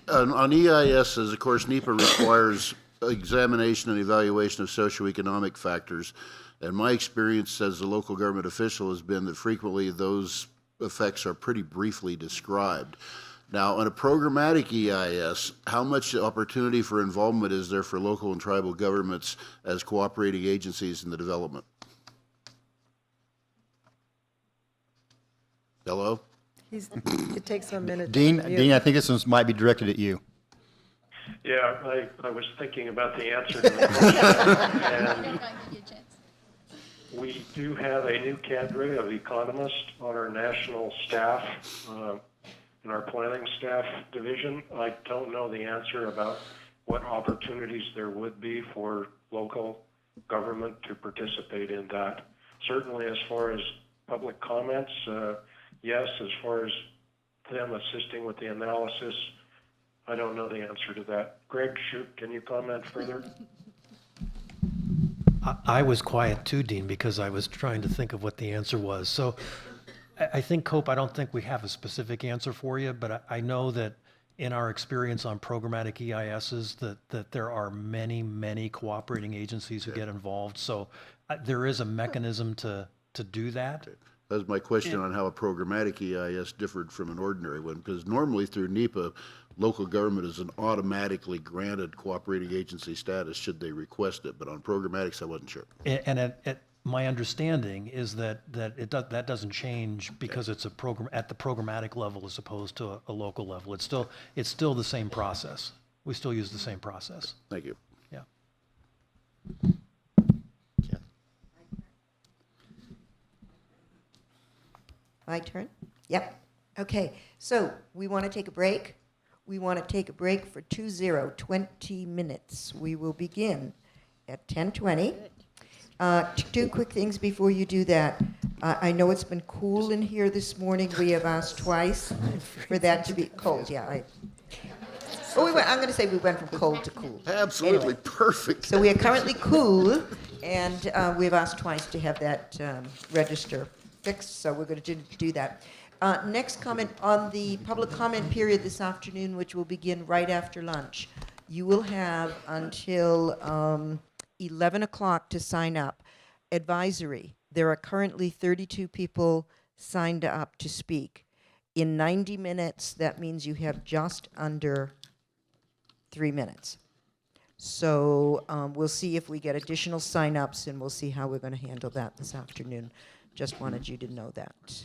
On EISs, of course, NEPA requires examination and evaluation of socioeconomic factors. And my experience as a local government official has been that frequently those effects are pretty briefly described. Now, on a programmatic EIS, how much opportunity for involvement is there for local and tribal governments as cooperating agencies in the development? Hello? It takes a minute. Dean, I think this one might be directed at you. Yeah, I was thinking about the answer to the question. And we do have a new cadre of economists on our national staff, in our planning staff division. I don't know the answer about what opportunities there would be for local government to participate in that. Certainly as far as public comments, yes. As far as them assisting with the analysis, I don't know the answer to that. Greg, can you comment further? I was quiet too, Dean, because I was trying to think of what the answer was. So I think, Cope, I don't think we have a specific answer for you, but I know that in our experience on programmatic EISs that there are many, many cooperating agencies who get involved. So there is a mechanism to do that. That was my question on how a programmatic EIS differed from an ordinary one, because normally through NEPA, local government is an automatically granted cooperating agency status should they request it, but on programmatics, I wasn't sure. And my understanding is that that doesn't change because it's a program at the programmatic level as opposed to a local level. It's still the same process. We still use the same process. Thank you. Yeah. My turn? Yep. Okay, so we want to take a break. We want to take a break for 20 minutes. We will begin at 10:20. Two quick things before you do that. I know it's been cool in here this morning. We have asked twice for that to be cold. Yeah. I'm going to say we went from cold to cool. Absolutely anyway, perfect. So we are currently cool, and we've asked twice to have that register fixed, so we're going to do that. Next comment on the public comment period this afternoon, which will begin right after lunch. You will have until 11 o'clock to sign up. Advisory, there are currently 32 people signed up to speak. In 90 minutes, that means you have just under 3 minutes. So we'll see if we get additional sign-ups, and we'll see how we're going to handle that this afternoon. Just wanted you to know that.